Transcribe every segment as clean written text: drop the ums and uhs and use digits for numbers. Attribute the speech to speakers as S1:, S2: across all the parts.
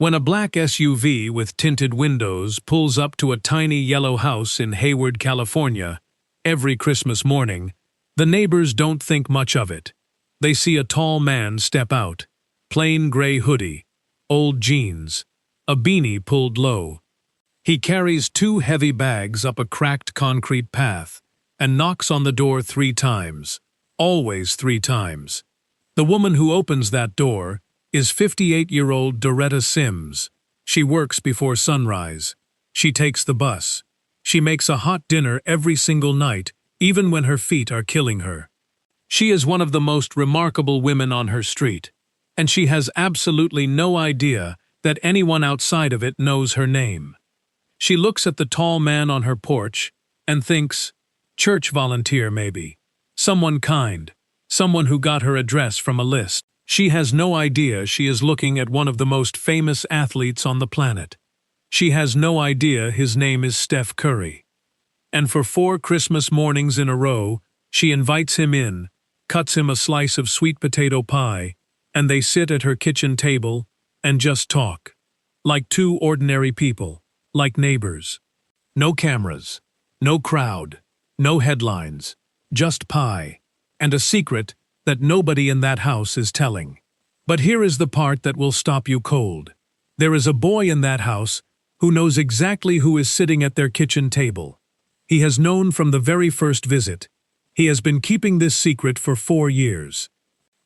S1: When a black SUV with tinted windows pulls up to a tiny yellow house in Hayward, California, every Christmas morning, the neighbors don't think much of it. They see a tall man step out, plain gray hoodie, old jeans, a beanie pulled low. He carries 2 heavy bags up a cracked concrete path and knocks on the door 3 times, always 3 times. The woman who opens that door is 58-year-old Doretta Sims. She works before sunrise. She takes the bus. She makes a hot dinner every single night, even when her feet are killing her. She is one of the most remarkable women on her street, and she has absolutely no idea that anyone outside of it knows her name. She looks at the tall man on her porch and thinks, church volunteer maybe, someone kind, someone who got her address from a list. She has no idea she is looking at one of the most famous athletes on the planet. She has no idea his name is Steph Curry. And for 4 Christmas mornings in a row, she invites him in, cuts him a slice of sweet potato pie, and they sit at her kitchen table and just talk. Like 2 ordinary people, like neighbors. No cameras, no crowd, no headlines, just pie, and a secret that nobody in that house is telling. But here is the part that will stop you cold. There is a boy in that house who knows exactly who is sitting at their kitchen table. He has known from the very first visit. He has been keeping this secret for 4 years.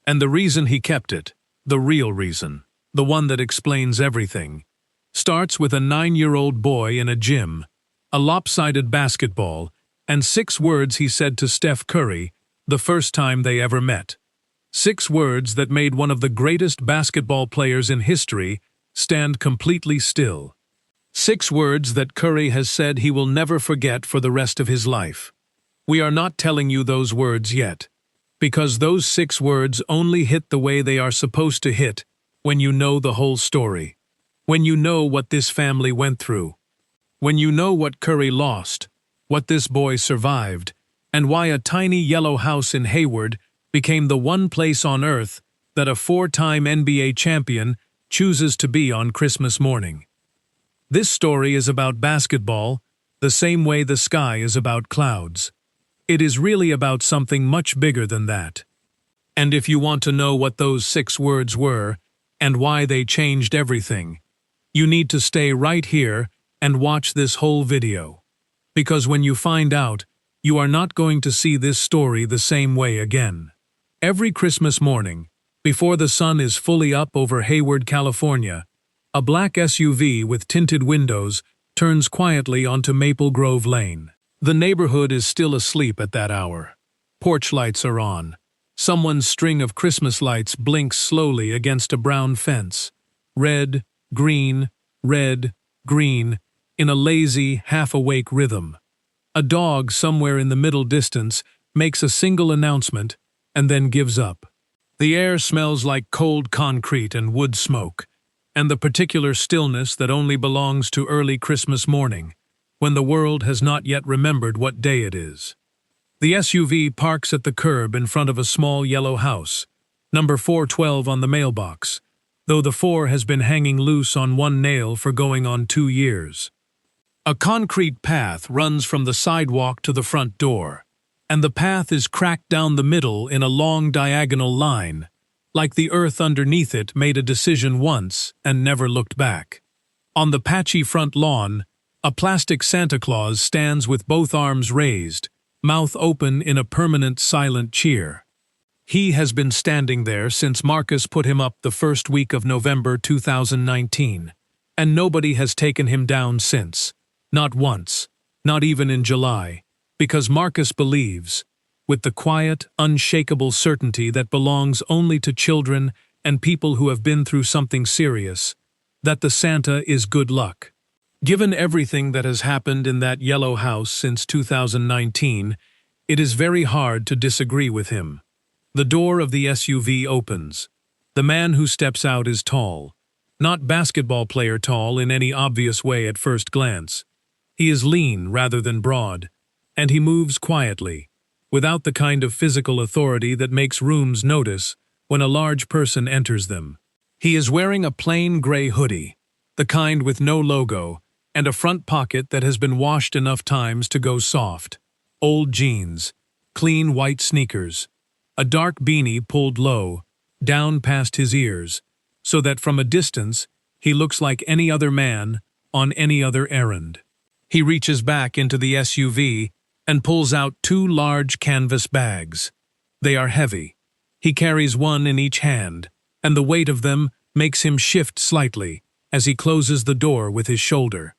S1: And the reason he kept it, the real reason, the one that explains everything, starts with a 9-year-old boy in a gym, a lopsided basketball, and 6 words he said to Steph Curry the first time they ever met. 6 words that made one of the greatest basketball players in history stand completely still. 6 words that Curry has said he will never forget for the rest of his life. We are not telling you those words yet, because those 6 words only hit the way they are supposed to hit when you know the whole story. When you know what this family went through. When you know what Curry lost, what this boy survived, and why a tiny yellow house in Hayward became the one place on earth that a 4-time NBA champion chooses to be on Christmas morning. This story is about basketball, the same way the sky is about clouds. It is really about something much bigger than that. And if you want to know what those 6 words were and why they changed everything, you need to stay right here and watch this whole video. Because when you find out, you are not going to see this story the same way again. Every Christmas morning, before the sun is fully up over Hayward, California, a black SUV with tinted windows turns quietly onto Maple Grove Lane. The neighborhood is still asleep at that hour. Porch lights are on. Someone's string of Christmas lights blinks slowly against a brown fence. Red, green, in a lazy, half-awake rhythm. A dog somewhere in the middle distance makes a single announcement and then gives up. The air smells like cold concrete and wood smoke, and the particular stillness that only belongs to early Christmas morning, when the world has not yet remembered what day it is. The SUV parks at the curb in front of a small yellow house, number 412 on the mailbox, though the 4 has been hanging loose on 1 nail for going on 2 years. A concrete path runs from the sidewalk to the front door, and the path is cracked down the middle in a long diagonal line, like the earth underneath it made a decision once and never looked back. On the patchy front lawn, a plastic Santa Claus stands with both arms raised, mouth open in a permanent silent cheer. He has been standing there since Marcus put him up the first week of November 2019, and nobody has taken him down since. Not once, not even in July, because Marcus believes, with the quiet, unshakable certainty that belongs only to children and people who have been through something serious, that the Santa is good luck. Given everything that has happened in that yellow house since 2019, it is very hard to disagree with him. The door of the SUV opens. The man who steps out is tall, not basketball player tall in any obvious way at first glance. He is lean rather than broad, and he moves quietly, without the kind of physical authority that makes rooms notice when a large person enters them. He is wearing a plain gray hoodie, the kind with no logo, and a front pocket that has been washed enough times to go soft. Old jeans, clean white sneakers, a dark beanie pulled low, down past his ears, so that from a distance he looks like any other man on any other errand. He reaches back into the SUV and pulls out 2 large canvas bags. They are heavy. He carries one in each hand, and the weight of them makes him shift slightly as he closes the door with his shoulder.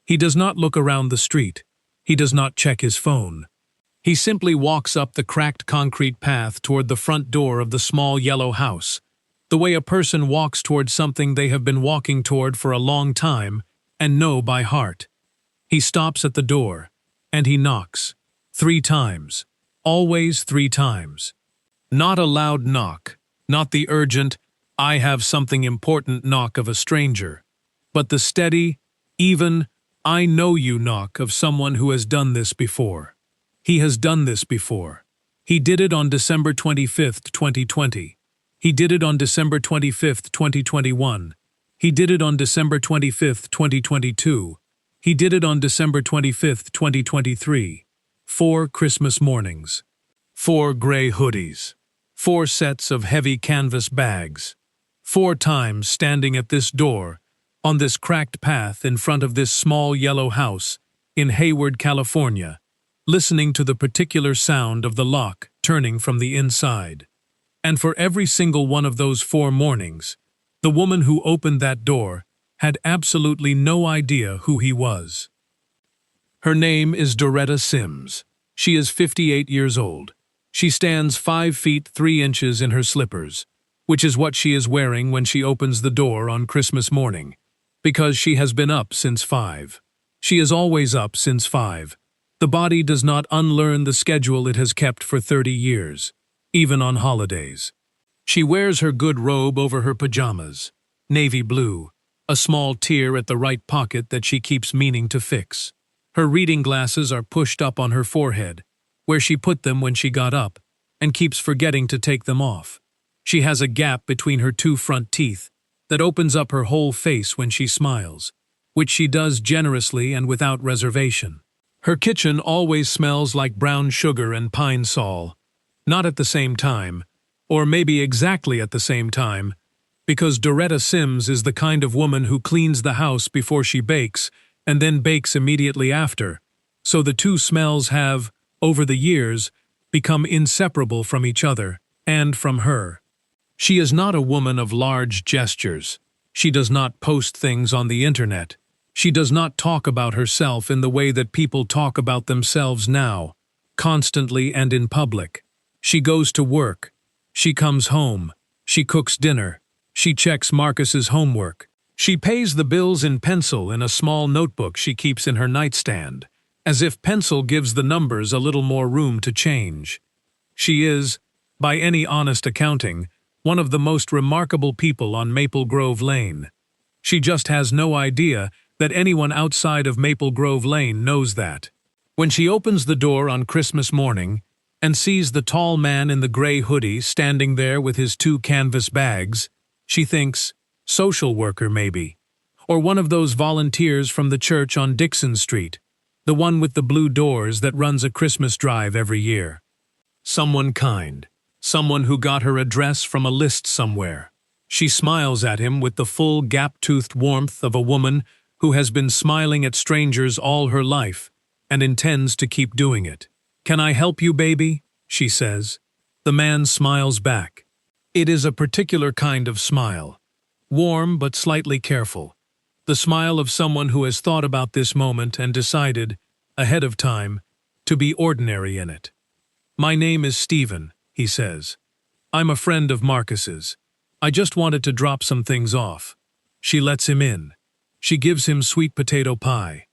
S1: He does not look around the street. He does not check his phone. He simply walks up the cracked concrete path toward the front door of the small yellow house, the way a person walks toward something they have been walking toward for a long time and know by heart. He stops at the door, and he knocks. 3 times. Always 3 times. Not a loud knock, not the urgent, I have something important knock of a stranger, but the steady, even, I know you knock of someone who has done this before. He has done this before. He did it on December 25th, 2020. He did it on December 25th, 2021. He did it on December 25th, 2022. He did it on December 25th, 2023. 4 Christmas mornings. 4 gray hoodies. 4 sets of heavy canvas bags. 4 times standing at this door, on this cracked path in front of this small yellow house in Hayward, California, listening to the particular sound of the lock turning from the inside. And for every single one of those 4 mornings, the woman who opened that door had absolutely no idea who he was. Her name is Doretta Sims. She is 58 years old. She stands 5 feet 3 inches in her slippers, which is what she is wearing when she opens the door on Christmas morning, because she has been up since 5. She is always up since 5. The body does not unlearn the schedule it has kept for 30 years, even on holidays. She wears her good robe over her pajamas, navy blue, a small tear at the right pocket that she keeps meaning to fix. Her reading glasses are pushed up on her forehead, where she put them when she got up, and keeps forgetting to take them off. She has a gap between her 2 front teeth that opens up her whole face when she smiles, which she does generously and without reservation. Her kitchen always smells like brown sugar and pine sol, not at the same time, or maybe exactly at the same time, because Doretta Sims is the kind of woman who cleans the house before she bakes and then bakes immediately after, so the 2 smells have, over the years, become inseparable from each other and from her. She is not a woman of large gestures. She does not post things on the internet. She does not talk about herself in the way that people talk about themselves now, constantly and in public. She goes to work. She comes home. She cooks dinner. She checks Marcus's homework. She pays the bills in pencil in a small notebook she keeps in her nightstand, as if pencil gives the numbers a little more room to change. She is, by any honest accounting, one of the most remarkable people on Maple Grove Lane. She just has no idea that anyone outside of Maple Grove Lane knows that. When she opens the door on Christmas morning and sees the tall man in the gray hoodie standing there with his 2 canvas bags, she thinks, social worker maybe, or one of those volunteers from the church on Dixon Street, the one with the blue doors that runs a Christmas drive every year. Someone kind. Someone who got her address from a list somewhere. She smiles at him with the full gap-toothed warmth of a woman who has been smiling at strangers all her life and intends to keep doing it. "Can I help you, baby?" she says. The man smiles back. It is a particular kind of smile. Warm but slightly careful. The smile of someone who has thought about this moment and decided, ahead of time, to be ordinary in it. "My name is Stephen," he says. "I'm a friend of Marcus's. I just wanted to drop some things off." She lets him in. She gives him sweet potato pie.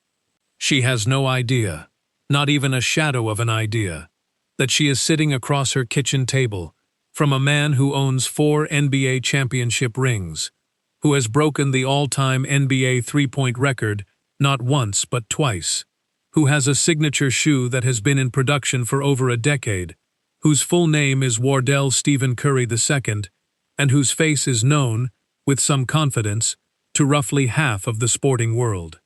S1: She has no idea, not even a shadow of an idea, that she is sitting across her kitchen table from a man who owns 4 NBA championship rings, who has broken the all-time NBA three-point record not once but twice, who has a signature shoe that has been in production for over a decade, whose full name is Wardell Stephen Curry II, and whose face is known, with some confidence, to roughly half of the sporting world.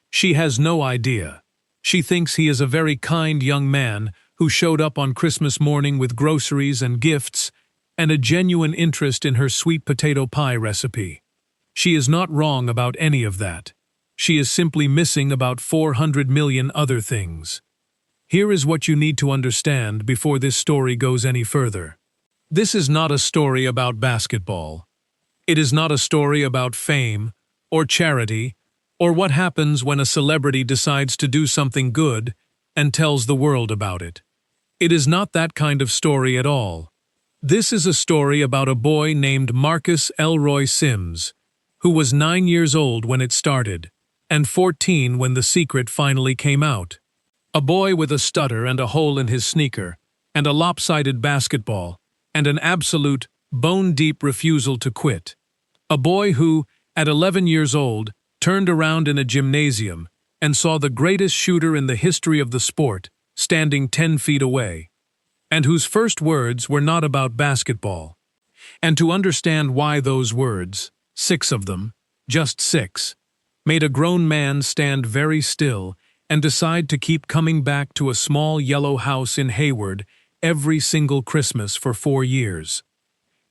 S1: She has no idea. She thinks he is a very kind young man who showed up on Christmas morning with groceries and gifts and a genuine interest in her sweet potato pie recipe. She is not wrong about any of that. She is simply missing about 400 million other things. Here is what you need to understand before this story goes any further. This is not a story about basketball. It is not a story about fame or charity or what happens when a celebrity decides to do something good and tells the world about it. It is not that kind of story at all. This is a story about a boy named Marcus Elroy Sims, who was 9 years old when it started, and 14 when the secret finally came out. A boy with a stutter and a hole in his sneaker, and a lopsided basketball, and an absolute, bone-deep refusal to quit. A boy who, at 11 years old, turned around in a gymnasium and saw the greatest shooter in the history of the sport standing 10 feet away, and whose first words were not about basketball. And to understand why those words, 6 of them, just 6, made a grown man stand very still and decide to keep coming back to a small yellow house in Hayward every single Christmas for 4 years.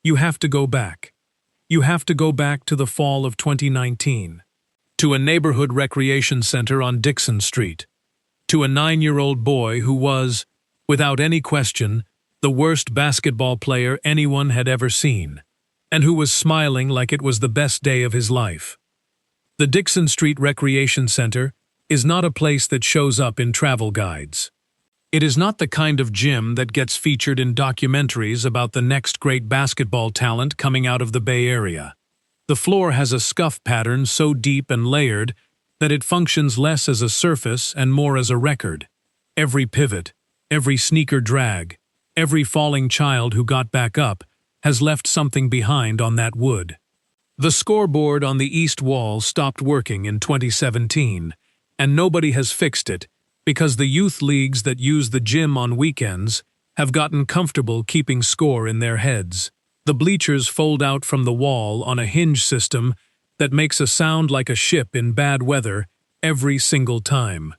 S1: You have to go back. You have to go back to the fall of 2019, to a neighborhood recreation center on Dixon Street, to a 9-year-old boy who was, without any question, the worst basketball player anyone had ever seen, and who was smiling like it was the best day of his life. The Dixon Street Recreation Center is not a place that shows up in travel guides. It is not the kind of gym that gets featured in documentaries about the next great basketball talent coming out of the Bay Area. The floor has a scuff pattern so deep and layered that it functions less as a surface and more as a record. Every pivot, every sneaker drag, every falling child who got back up has left something behind on that wood. The scoreboard on the east wall stopped working in 2017, and nobody has fixed it because the youth leagues that use the gym on weekends have gotten comfortable keeping score in their heads. The bleachers fold out from the wall on a hinge system that makes a sound like a ship in bad weather every single time.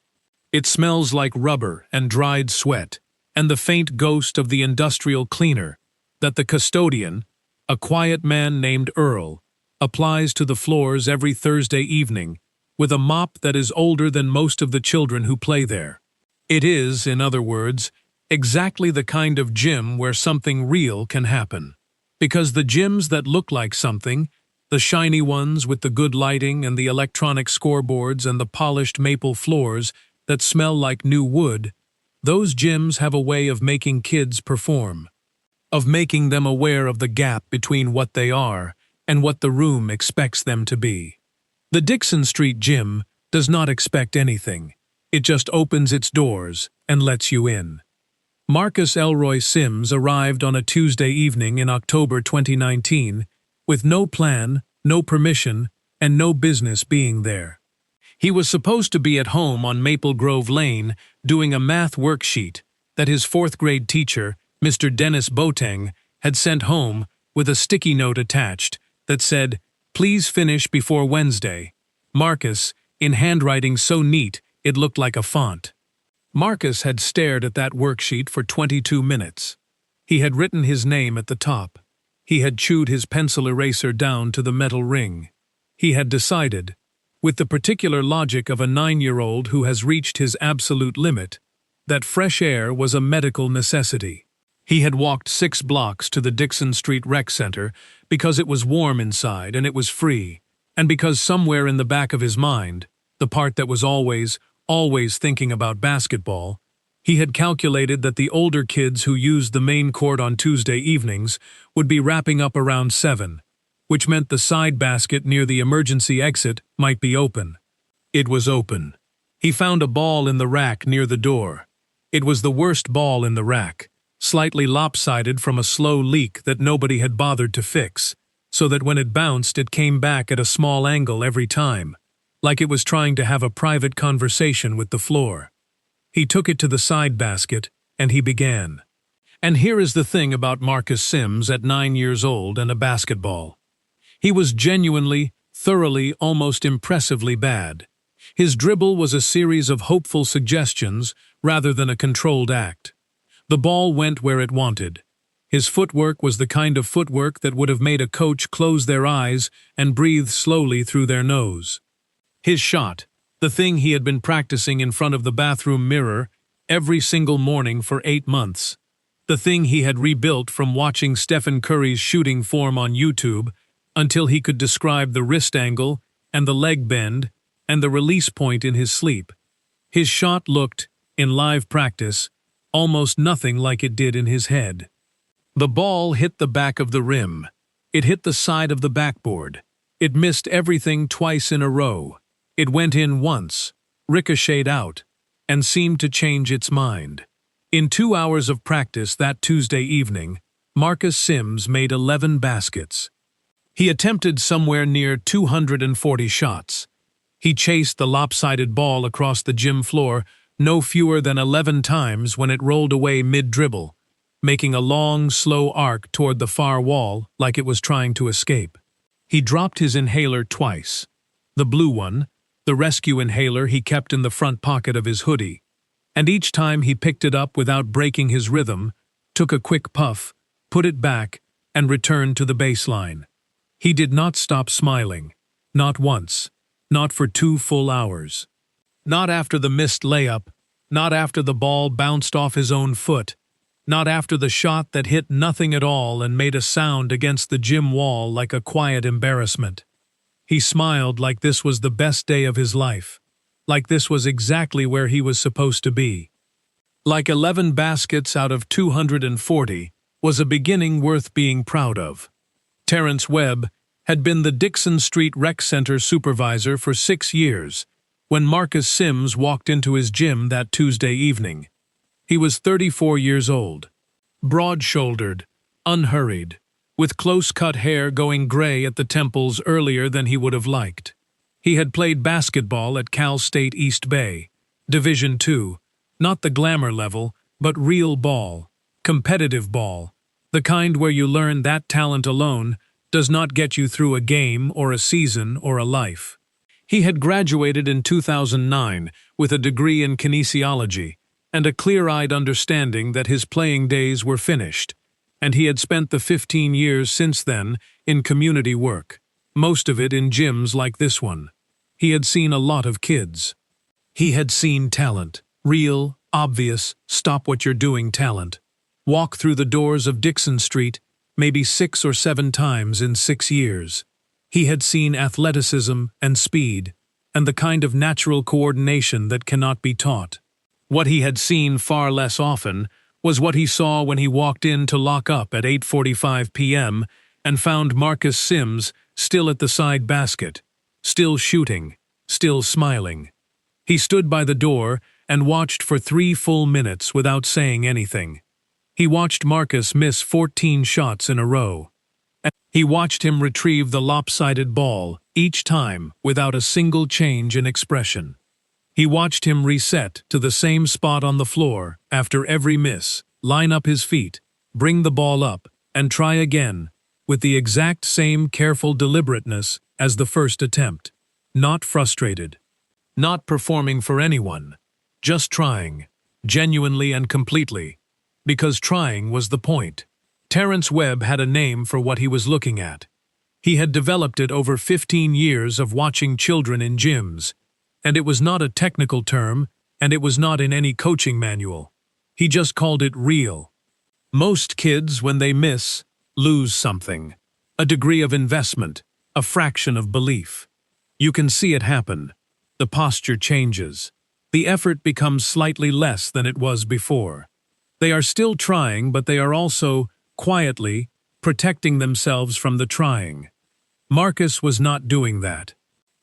S1: It smells like rubber and dried sweat, and the faint ghost of the industrial cleaner that the custodian, a quiet man named Earl, applies to the floors every Thursday evening with a mop that is older than most of the children who play there. It is, in other words, exactly the kind of gym where something real can happen. Because the gyms that look like something, the shiny ones with the good lighting and the electronic scoreboards and the polished maple floors that smell like new wood, those gyms have a way of making kids perform, of making them aware of the gap between what they are and what the room expects them to be. The Dixon Street Gym does not expect anything. It just opens its doors and lets you in. Marcus Elroy Sims arrived on a Tuesday evening in October 2019 with no plan, no permission, and no business being there. He was supposed to be at home on Maple Grove Lane doing a math worksheet that his 4th-grade teacher, Mr. Dennis Boateng, had sent home with a sticky note attached that said, "Please finish before Wednesday." Marcus, in handwriting so neat it looked like a font. Marcus had stared at that worksheet for 22 minutes. He had written his name at the top. He had chewed his pencil eraser down to the metal ring. He had decided, with the particular logic of a 9-year-old who has reached his absolute limit, that fresh air was a medical necessity. He had walked 6 blocks to the Dixon Street Rec Center because it was warm inside and it was free, and because somewhere in the back of his mind, the part that was always thinking about basketball, he had calculated that the older kids who used the main court on Tuesday evenings would be wrapping up around 7, which meant the side basket near the emergency exit might be open. It was open. He found a ball in the rack near the door. It was the worst ball in the rack, slightly lopsided from a slow leak that nobody had bothered to fix, so that when it bounced it came back at a small angle every time, like it was trying to have a private conversation with the floor. He took it to the side basket, and he began. And here is the thing about Marcus Sims at 9 years old and a basketball. He was genuinely, thoroughly, almost impressively bad. His dribble was a series of hopeful suggestions rather than a controlled act. The ball went where it wanted. His footwork was the kind of footwork that would have made a coach close their eyes and breathe slowly through their nose. His shot, the thing he had been practicing in front of the bathroom mirror every single morning for 8 months. The thing he had rebuilt from watching Stephen Curry's shooting form on YouTube until he could describe the wrist angle and the leg bend and the release point in his sleep. His shot looked, in live practice, almost nothing like it did in his head. The ball hit the back of the rim. It hit the side of the backboard. It missed everything twice in a row. It went in once, ricocheted out, and seemed to change its mind. In 2 hours of practice that Tuesday evening, Marcus Sims made 11 baskets. He attempted somewhere near 240 shots. He chased the lopsided ball across the gym floor no fewer than 11 times when it rolled away mid-dribble, making a long, slow arc toward the far wall like it was trying to escape. He dropped his inhaler twice. The blue one, the rescue inhaler he kept in the front pocket of his hoodie, and each time he picked it up without breaking his rhythm, took a quick puff, put it back, and returned to the baseline. He did not stop smiling. Not once. Not for 2 full hours. Not after the missed layup. Not after the ball bounced off his own foot. Not after the shot that hit nothing at all and made a sound against the gym wall like a quiet embarrassment. He smiled like this was the best day of his life. Like this was exactly where he was supposed to be. Like 11 baskets out of 240 was a beginning worth being proud of. Terrence Webb had been the Dixon Street Rec Center supervisor for 6 years when Marcus Sims walked into his gym that Tuesday evening. He was 34 years old, broad-shouldered, unhurried, with close-cut hair going gray at the temples earlier than he would have liked. He had played basketball at Cal State East Bay, Division II, not the glamour level, but real ball, competitive ball, the kind where you learn that talent alone does not get you through a game or a season or a life. He had graduated in 2009 with a degree in kinesiology and a clear-eyed understanding that his playing days were finished, and he had spent the 15 years since then in community work, most of it in gyms like this one. He had seen a lot of kids. He had seen talent, real, obvious, stop-what-you're-doing talent, walk through the doors of Dixon Street maybe 6 or 7 times in 6 years. He had seen athleticism and speed, and the kind of natural coordination that cannot be taught. What he had seen far less often was what he saw when he walked in to lock up at 8:45 p.m. and found Marcus Sims still at the side basket, still shooting, still smiling. He stood by the door and watched for 3 full minutes without saying anything. He watched Marcus miss 14 shots in a row. He watched him retrieve the lopsided ball each time without a single change in expression. He watched him reset to the same spot on the floor after every miss, line up his feet, bring the ball up, and try again, with the exact same careful deliberateness as the first attempt. Not frustrated. Not performing for anyone. Just trying, genuinely and completely. Because trying was the point. Terrence Webb had a name for what he was looking at. He had developed it over 15 years of watching children in gyms, and it was not a technical term, and it was not in any coaching manual. He just called it real. Most kids, when they miss, lose something. A degree of investment, a fraction of belief. You can see it happen. The posture changes. The effort becomes slightly less than it was before. They are still trying, but they are also, quietly, protecting themselves from the trying. Marcus was not doing that.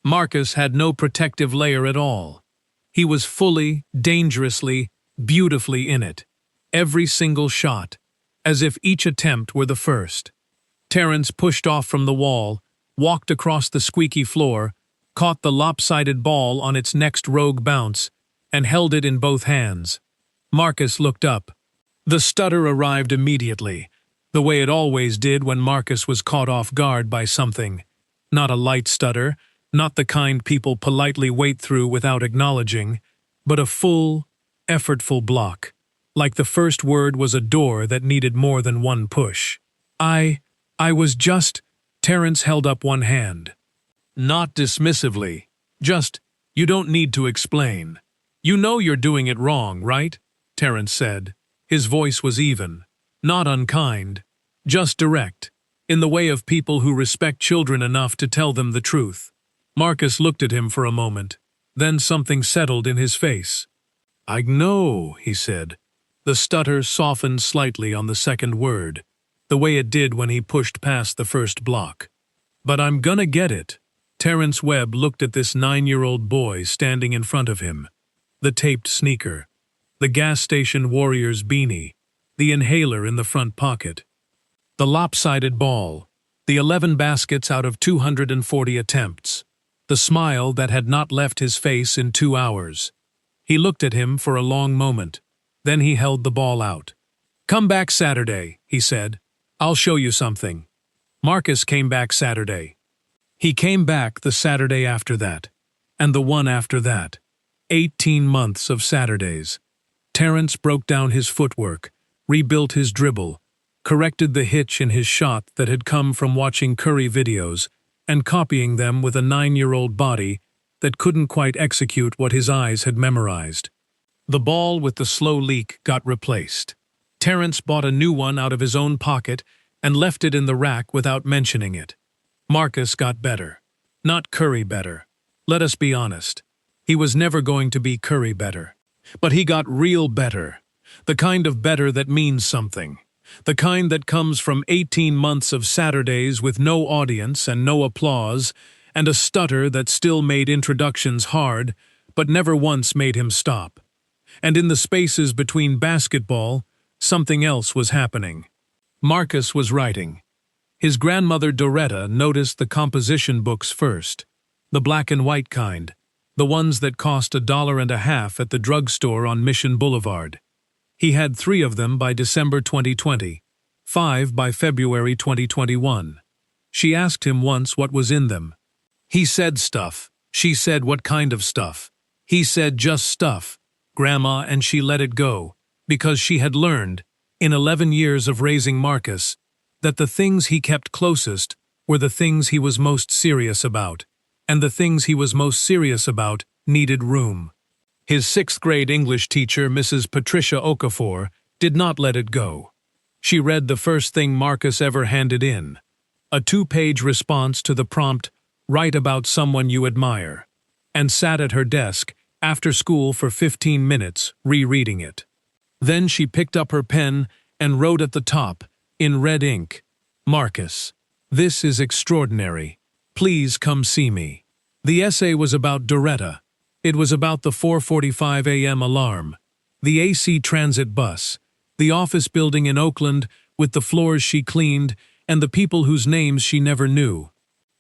S1: Marcus had no protective layer at all. He was fully, dangerously, beautifully in it. Every single shot, as if each attempt were the first. Terrence pushed off from the wall, walked across the squeaky floor, caught the lopsided ball on its next rogue bounce, and held it in both hands. Marcus looked up. The stutter arrived immediately, the way it always did when Marcus was caught off guard by something. Not a light stutter, not the kind people politely wait through without acknowledging, but a full, effortful block, like the first word was a door that needed more than one push. I was just, Terence held up one hand. Not dismissively, just, you don't need to explain. You know you're doing it wrong, right? Terence said. His voice was even, not unkind, just direct, in the way of people who respect children enough to tell them the truth. Marcus looked at him for a moment, then something settled in his face. I know, he said. The stutter softened slightly on the second word, the way it did when he pushed past the first block. But I'm gonna get it. Terence Webb looked at this 9-year-old boy standing in front of him. The taped sneaker, the gas station warrior's beanie, the inhaler in the front pocket, the lopsided ball, the 11 baskets out of 240 attempts, the smile that had not left his face in 2 hours. He looked at him for a long moment. Then he held the ball out. Come back Saturday, he said. I'll show you something. Marcus came back Saturday. He came back the Saturday after that, and the one after that. 18 months of Saturdays. Terence broke down his footwork, rebuilt his dribble, corrected the hitch in his shot that had come from watching Curry videos and copying them with a 9-year-old body that couldn't quite execute what his eyes had memorized. The ball with the slow leak got replaced. Terence bought a new one out of his own pocket and left it in the rack without mentioning it. Marcus got better. Not Curry better. Let us be honest. He was never going to be Curry better. But he got real better. The kind of better that means something. The kind that comes from 18 months of Saturdays with no audience and no applause, and a stutter that still made introductions hard, but never once made him stop. And in the spaces between basketball, something else was happening. Marcus was writing. His grandmother Doretta noticed the composition books first, the black and white kind, the ones that cost $1.50 at the drugstore on Mission Boulevard. He had 3 of them by December 2020, 5 by February 2021. She asked him once what was in them. He said stuff. She said what kind of stuff. He said just stuff, Grandma, and she let it go, because she had learned, in 11 years of raising Marcus, that the things he kept closest were the things he was most serious about, and the things he was most serious about needed room. His 6th-grade English teacher, Mrs. Patricia Okafor, did not let it go. She read the first thing Marcus ever handed in, a 2-page response to the prompt, "Write about someone you admire," and sat at her desk after school for 15 minutes rereading it. Then she picked up her pen and wrote at the top, in red ink, "Marcus, this is extraordinary. Please come see me." The essay was about Doretta. It was about the 4:45 a.m. alarm, the AC transit bus, the office building in Oakland with the floors she cleaned and the people whose names she never knew,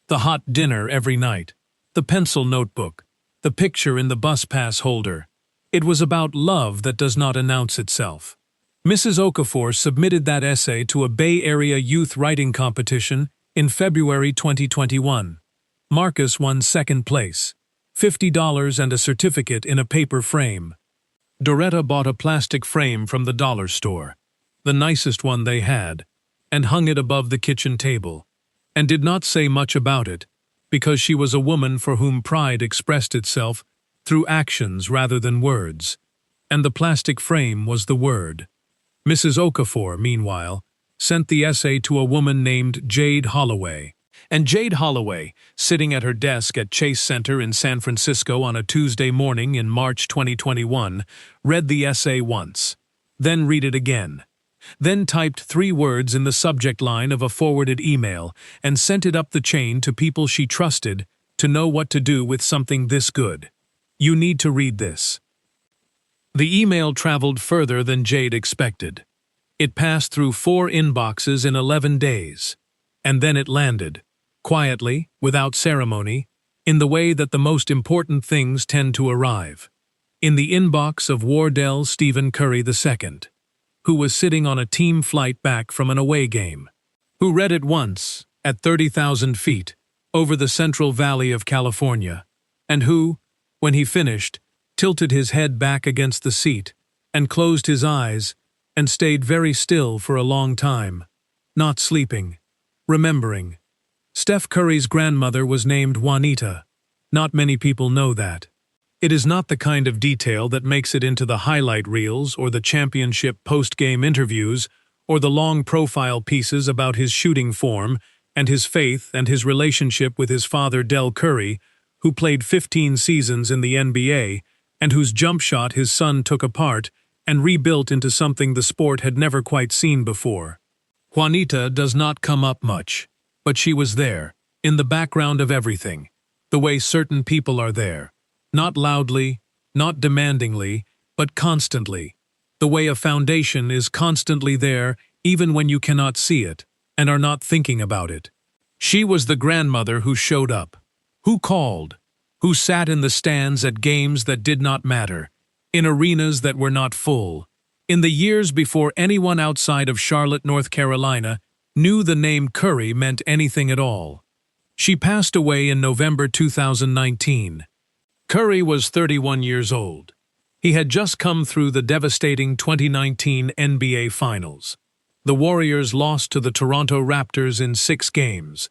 S1: the hot dinner every night, the pencil notebook, the picture in the bus pass holder. It was about love that does not announce itself. Mrs. Okafor submitted that essay to a Bay Area youth writing competition in February 2021. Marcus won 2nd place, $50 and a certificate in a paper frame. Doretta bought a plastic frame from the dollar store, the nicest one they had, and hung it above the kitchen table, and did not say much about it, because she was a woman for whom pride expressed itself through actions rather than words, and the plastic frame was the word. Mrs. Okafor, meanwhile, sent the essay to a woman named Jade Holloway, and Jade Holloway, sitting at her desk at Chase Center in San Francisco on a Tuesday morning in March 2021, read the essay once, then read it again, then typed 3 words in the subject line of a forwarded email and sent it up the chain to people she trusted to know what to do with something this good. You need to read this. The email traveled further than Jade expected. It passed through 4 inboxes in 11 days, and then it landed, quietly, without ceremony, in the way that the most important things tend to arrive, in the inbox of Wardell Stephen Curry II, who was sitting on a team flight back from an away game, who read it once, at 30,000 feet, over the Central Valley of California, and who, when he finished, tilted his head back against the seat and closed his eyes and stayed very still for a long time, not sleeping, remembering. Steph Curry's grandmother was named Juanita. Not many people know that. It is not the kind of detail that makes it into the highlight reels or the championship post-game interviews or the long profile pieces about his shooting form and his faith and his relationship with his father Del Curry, who played 15 seasons in the NBA and whose jump shot his son took apart and rebuilt into something the sport had never quite seen before. Juanita does not come up much, but she was there, in the background of everything, the way certain people are there. Not loudly, not demandingly, but constantly. The way a foundation is constantly there even when you cannot see it and are not thinking about it. She was the grandmother who showed up, who called, who sat in the stands at games that did not matter, in arenas that were not full, in the years before anyone outside of Charlotte, North Carolina, knew the name Curry meant anything at all. She passed away in November 2019. Curry was 31 years old. He had just come through the devastating 2019 NBA Finals. The Warriors lost to the Toronto Raptors in 6 games,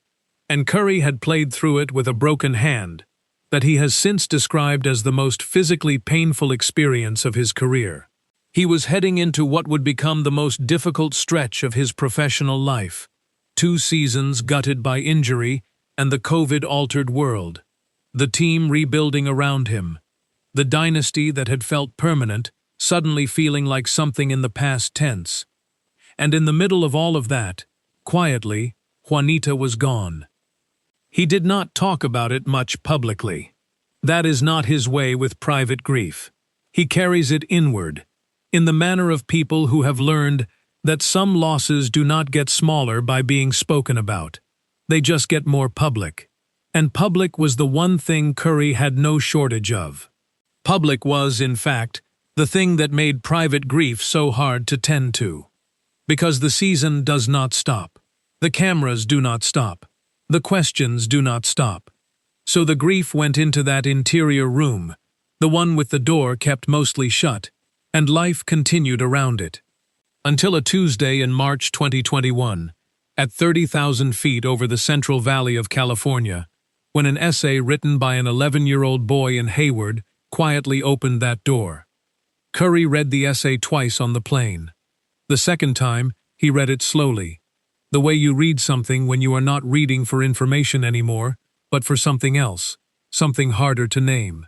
S1: and Curry had played through it with a broken hand that he has since described as the most physically painful experience of his career. He was heading into what would become the most difficult stretch of his professional life. 2 seasons gutted by injury and the COVID-altered world. The team rebuilding around him. The dynasty that had felt permanent, suddenly feeling like something in the past tense. And in the middle of all of that, quietly, Juanita was gone. He did not talk about it much publicly. That is not his way with private grief. He carries it inward, in the manner of people who have learned that some losses do not get smaller by being spoken about. They just get more public. And public was the one thing Curry had no shortage of. Public was, in fact, the thing that made private grief so hard to tend to. Because the season does not stop. The cameras do not stop. The questions do not stop. So the grief went into that interior room, the one with the door kept mostly shut, and life continued around it. Until a Tuesday in March 2021, at 30,000 feet over the Central Valley of California, when an essay written by an 11-year-old boy in Hayward quietly opened that door. Curry read the essay twice on the plane. The second time, he read it slowly, the way you read something when you are not reading for information anymore, but for something else, something harder to name.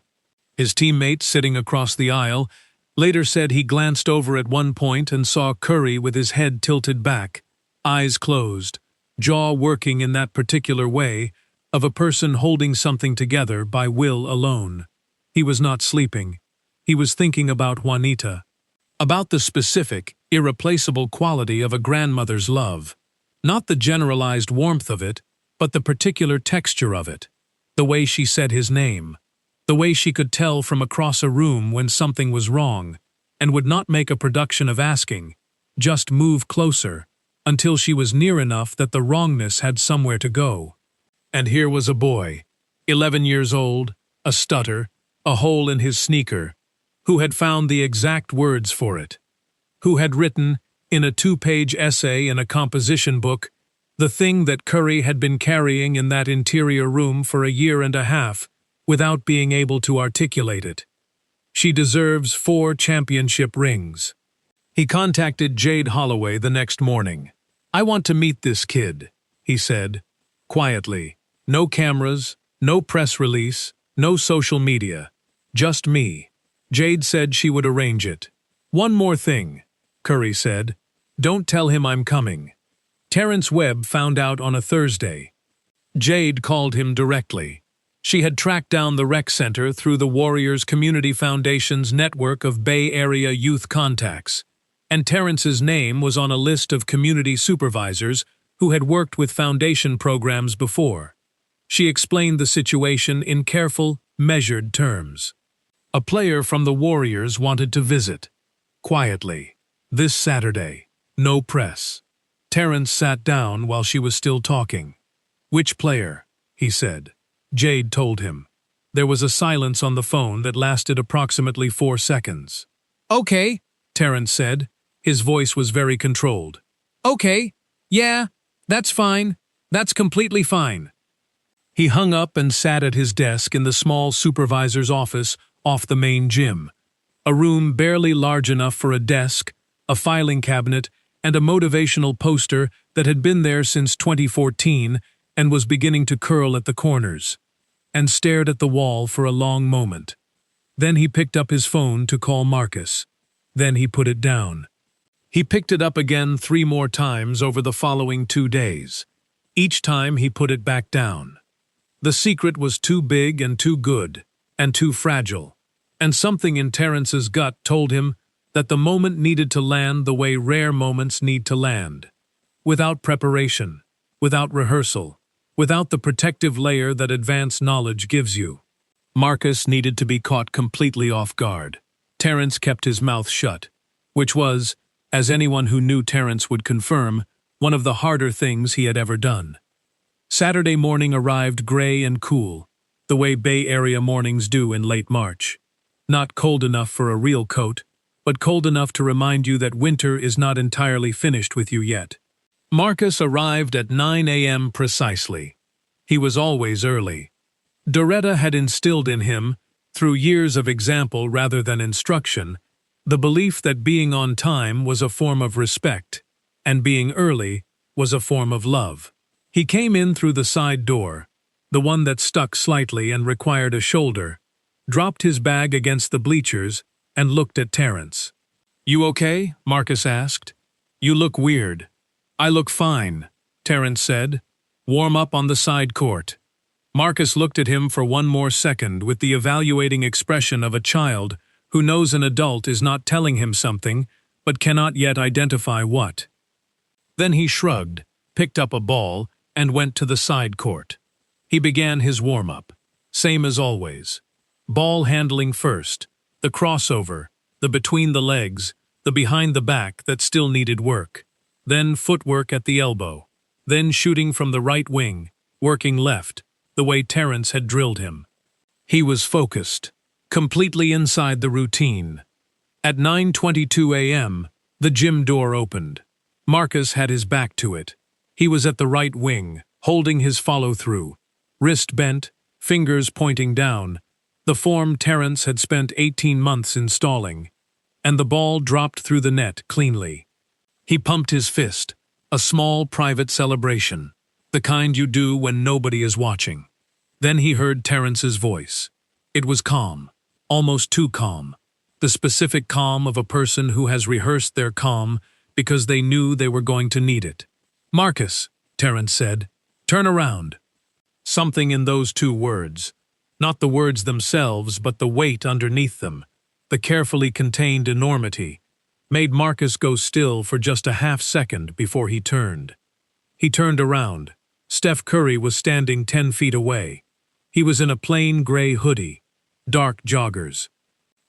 S1: His teammate sitting across the aisle later said he glanced over at one point and saw Curry with his head tilted back, eyes closed, jaw working in that particular way of a person holding something together by will alone. He was not sleeping. He was thinking about Juanita, about the specific, irreplaceable quality of a grandmother's love, not the generalized warmth of it, but the particular texture of it, the way she said his name, the way she could tell from across a room when something was wrong, and would not make a production of asking, just move closer, until she was near enough that the wrongness had somewhere to go. And here was a boy, 11 years old, a stutter, a hole in his sneaker, who had found the exact words for it, who had written, in a 2-page essay in a composition book, the thing that Curry had been carrying in that interior room for a year and a half, without being able to articulate it. She deserves 4 championship rings. He contacted Jade Holloway the next morning. "I want to meet this kid," he said, quietly. No cameras, no press release, no social media. Just me. Jade said she would arrange it. "One more thing," Curry said. "Don't tell him I'm coming." Terrence Webb found out on a Thursday. Jade called him directly. She had tracked down the rec center through the Warriors Community Foundation's network of Bay Area youth contacts, and Terrence's name was on a list of community supervisors who had worked with foundation programs before. She explained the situation in careful, measured terms. A player from the Warriors wanted to visit. Quietly. This Saturday. No press. Terrence sat down while she was still talking. "Which player?" he said. Jade told him. There was a silence on the phone that lasted approximately 4 seconds. "Okay," Terrence said. His voice was very controlled. "Okay, yeah, that's fine. That's completely fine." He hung up and sat at his desk in the small supervisor's office off the main gym. A room barely large enough for a desk, a filing cabinet, and a motivational poster that had been there since 2014 and was beginning to curl at the corners, and stared at the wall for a long moment. Then he picked up his phone to call Marcus. Then he put it down. He picked it up again 3 more times over the following 2 days. Each time he put it back down. The secret was too big and too good, and too fragile, and something in Terrence's gut told him that the moment needed to land the way rare moments need to land. Without preparation, without rehearsal, without the protective layer that advanced knowledge gives you. Marcus needed to be caught completely off guard. Terrence kept his mouth shut, which was, as anyone who knew Terrence would confirm, one of the harder things he had ever done. Saturday morning arrived gray and cool, the way Bay Area mornings do in late March. Not cold enough for a real coat, but cold enough to remind you that winter is not entirely finished with you yet. Marcus arrived at 9 a.m. precisely. He was always early. Doretta had instilled in him, through years of example rather than instruction, the belief that being on time was a form of respect, and being early was a form of love. He came in through the side door, the one that stuck slightly and required a shoulder, dropped his bag against the bleachers, and looked at Terrence. "You okay?" Marcus asked. "You look weird." "I look fine," Terrence said. "Warm up on the side court." Marcus looked at him for 1 more second with the evaluating expression of a child who knows an adult is not telling him something, but cannot yet identify what. Then he shrugged, picked up a ball, and went to the side court. He began his warm-up, same as always. Ball handling first, the crossover, the between the legs, the behind the back that still needed work. Then footwork at the elbow. Then shooting from the right wing, working left, the way Terrence had drilled him. He was focused, completely inside the routine. At 9:22 a.m., the gym door opened. Marcus had his back to it. He was at the right wing, holding his follow-through, wrist bent, fingers pointing down, the form Terrence had spent 18 months installing, and the ball dropped through the net cleanly. He pumped his fist, a small private celebration, the kind you do when nobody is watching. Then he heard Terrence's voice. It was calm, almost too calm, the specific calm of a person who has rehearsed their calm because they knew they were going to need it. "Marcus," Terrence said, "turn around." Something in those 2 words, not the words themselves but the weight underneath them, the carefully contained enormity, made Marcus go still for just a half second before he turned. He turned around. Steph Curry was standing 10 feet away. He was in a plain gray hoodie, dark joggers,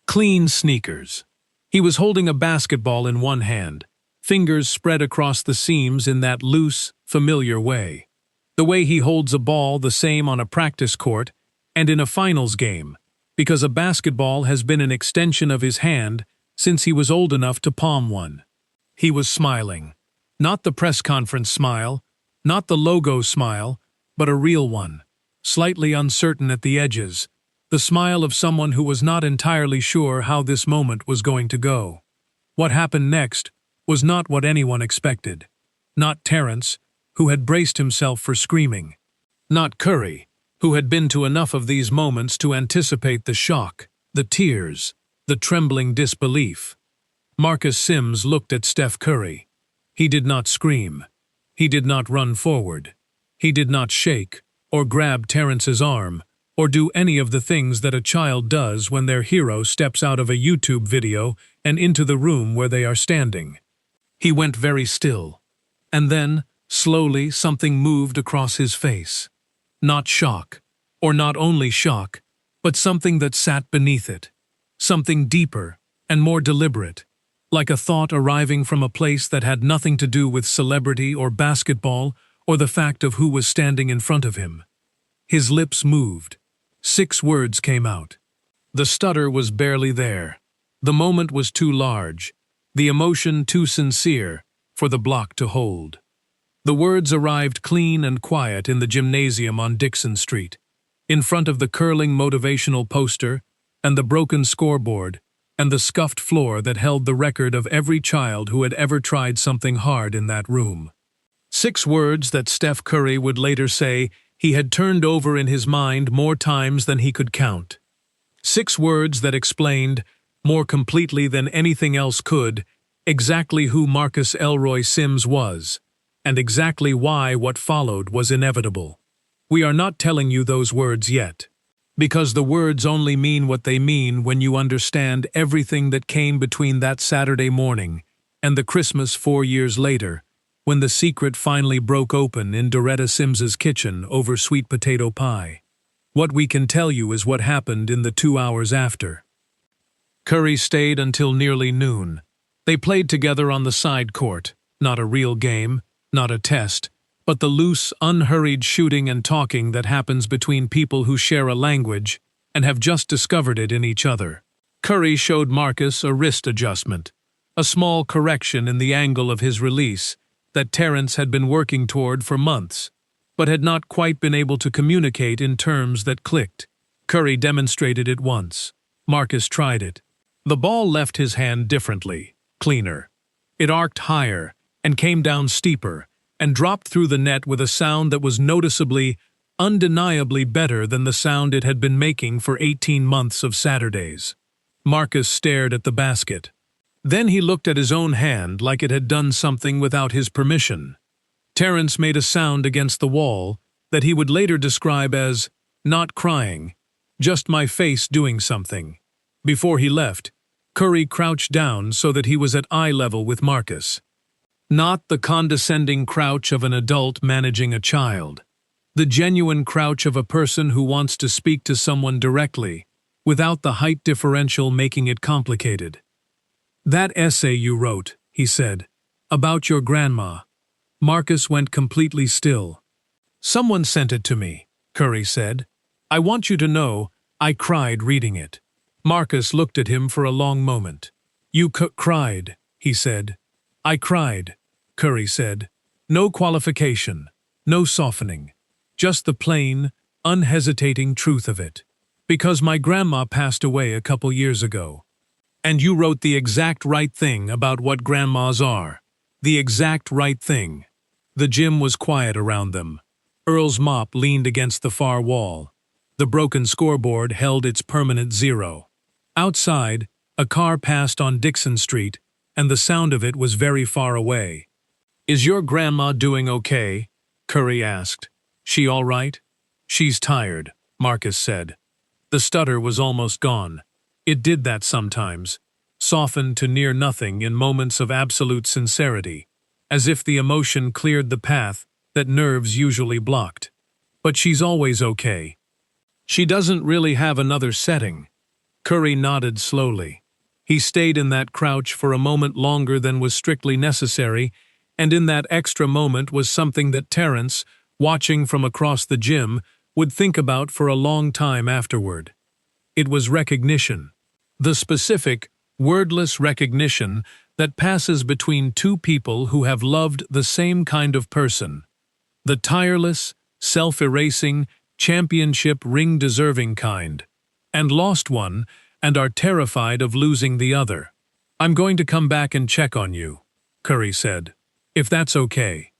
S1: clean sneakers. He was holding a basketball in one hand, fingers spread across the seams in that loose, familiar way. The way he holds a ball the same on a practice court and in a finals game, because a basketball has been an extension of his hand since he was old enough to palm one. He was smiling. Not the press conference smile, not the logo smile, but a real one, slightly uncertain at the edges, the smile of someone who was not entirely sure how this moment was going to go. What happened next was not what anyone expected. Not Terrence, who had braced himself for screaming. Not Curry, who had been to enough of these moments to anticipate the shock, the tears, the trembling disbelief. Marcus Sims looked at Steph Curry. He did not scream. He did not run forward. He did not shake or grab Terrence's arm or do any of the things that a child does when their hero steps out of a YouTube video and into the room where they are standing. He went very still. And then, slowly, something moved across his face. Not shock, or not only shock, but something that sat beneath it. Something deeper and more deliberate, like a thought arriving from a place that had nothing to do with celebrity or basketball or the fact of who was standing in front of him. His lips moved. 6 words came out. The stutter was barely there. The moment was too large, the emotion too sincere for the block to hold. The words arrived clean and quiet in the gymnasium on Dixon Street, in front of the curling motivational poster and the broken scoreboard and the scuffed floor that held the record of every child who had ever tried something hard in that room. 6 words that Steph Curry would later say he had turned over in his mind more times than he could count. 6 words that explained, more completely than anything else could, exactly who Marcus Elroy Sims was, and exactly why what followed was inevitable. We are not telling you those words yet, because the words only mean what they mean when you understand everything that came between that Saturday morning and the Christmas 4 years later, when the secret finally broke open in Doretta Sims's kitchen over sweet potato pie. What we can tell you is what happened in the 2 hours after. Curry stayed until nearly noon. They played together on the side court, not a real game, not a test, but the loose, unhurried shooting and talking that happens between people who share a language and have just discovered it in each other. Curry showed Marcus a wrist adjustment, a small correction in the angle of his release that Terrence had been working toward for months, but had not quite been able to communicate in terms that clicked. Curry demonstrated it once. Marcus tried it. The ball left his hand differently, cleaner. It arced higher and came down steeper and dropped through the net with a sound that was noticeably, undeniably better than the sound it had been making for 18 months of Saturdays. Marcus stared at the basket. Then he looked at his own hand like it had done something without his permission. Terrence made a sound against the wall that he would later describe as, not crying, just my face doing something. Before he left, Curry crouched down so that he was at eye level with Marcus. Not the condescending crouch of an adult managing a child. The genuine crouch of a person who wants to speak to someone directly, without the height differential making it complicated. That essay you wrote, he said, about your grandma. Marcus went completely still. Someone sent it to me, Curry said. I want you to know, I cried reading it. Marcus looked at him for a long moment. You cried, he said. I cried, Curry said. No qualification, no softening. Just the plain, unhesitating truth of it. Because my grandma passed away a couple years ago. And you wrote the exact right thing about what grandmas are. The exact right thing. The gym was quiet around them. Earl's mop leaned against the far wall. The broken scoreboard held its permanent 0. Outside, a car passed on Dixon Street, and the sound of it was very far away. Is your grandma doing okay? Curry asked. She all right? She's tired, Marcus said. The stutter was almost gone. It did that sometimes, softened to near nothing in moments of absolute sincerity, as if the emotion cleared the path that nerves usually blocked. But she's always okay. She doesn't really have another setting. Curry nodded slowly. He stayed in that crouch for a moment longer than was strictly necessary, and in that extra moment was something that Terrence, watching from across the gym, would think about for a long time afterward. It was recognition. The specific, wordless recognition that passes between two people who have loved the same kind of person. The tireless, self-erasing, championship ring-deserving kind. And lost one, and are terrified of losing the other. I'm going to come back and check on you, Curry said. If that's okay.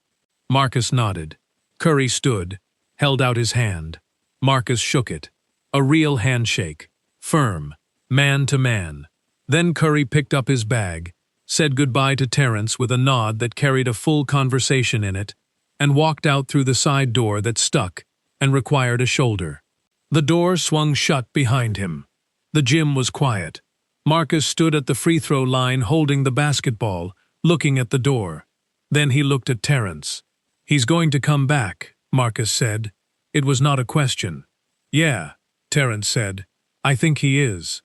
S1: Marcus nodded. Curry stood, held out his hand. Marcus shook it. A real handshake. Firm. Man to man. Then Curry picked up his bag, said goodbye to Terrence with a nod that carried a full conversation in it, and walked out through the side door that stuck and required a shoulder. The door swung shut behind him. The gym was quiet. Marcus stood at the free throw line holding the basketball, looking at the door. Then he looked at Terrence. He's going to come back, Marcus said. It was not a question. Yeah, Terrence said. I think he is.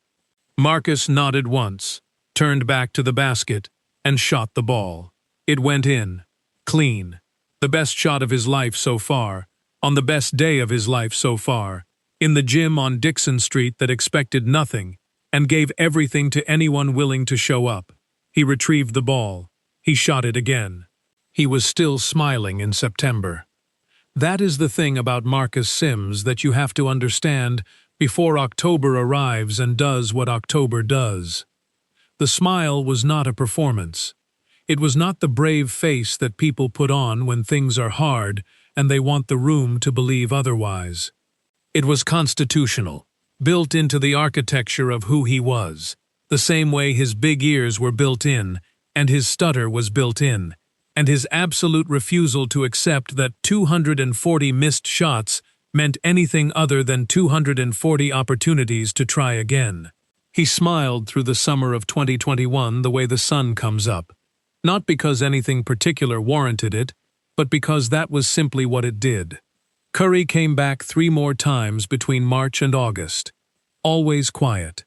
S1: Marcus nodded once, turned back to the basket, and shot the ball. It went in. Clean. The best shot of his life so far, On the best day of his life so far, in the gym on Dixon Street that expected nothing and gave everything to anyone willing to show up, he retrieved the ball. He shot it again. He was still smiling in September. That is the thing about Marcus Sims that you have to understand before October arrives and does what October does. The smile was not a performance. It was not the brave face that people put on when things are hard and they want the room to believe otherwise. It was constitutional, built into the architecture of who he was, the same way his big ears were built in, and his stutter was built in, and his absolute refusal to accept that 240 missed shots meant anything other than 240 opportunities to try again. He smiled through the summer of 2021 the way the sun comes up, not because anything particular warranted it, but because that was simply what it did. Curry came back 3 more times between March and August. Always quiet.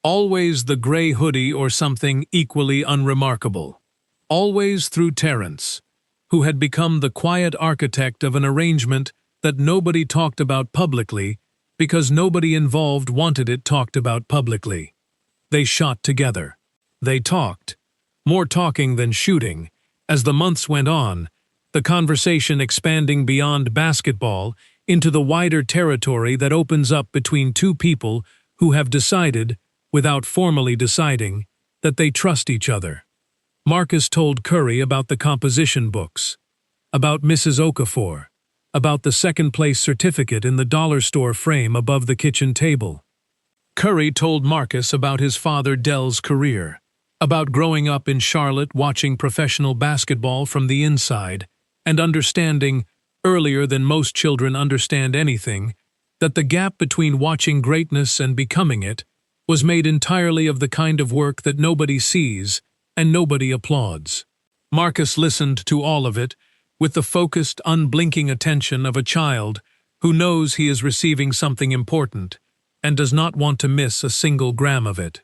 S1: Always the gray hoodie or something equally unremarkable. Always through Terrence, who had become the quiet architect of an arrangement that nobody talked about publicly because nobody involved wanted it talked about publicly. They shot together. They talked. More talking than shooting. As the months went on, the conversation expanding beyond basketball into the wider territory that opens up between two people who have decided, without formally deciding, that they trust each other. Marcus told Curry about the composition books, about Mrs. Okafor, about the second-place certificate in the dollar store frame above the kitchen table. Curry told Marcus about his father Dell's career, about growing up in Charlotte watching professional basketball from the inside and understanding, earlier than most children understand anything, that the gap between watching greatness and becoming it was made entirely of the kind of work that nobody sees and nobody applauds. Marcus listened to all of it with the focused, unblinking attention of a child who knows he is receiving something important and does not want to miss a single gram of it.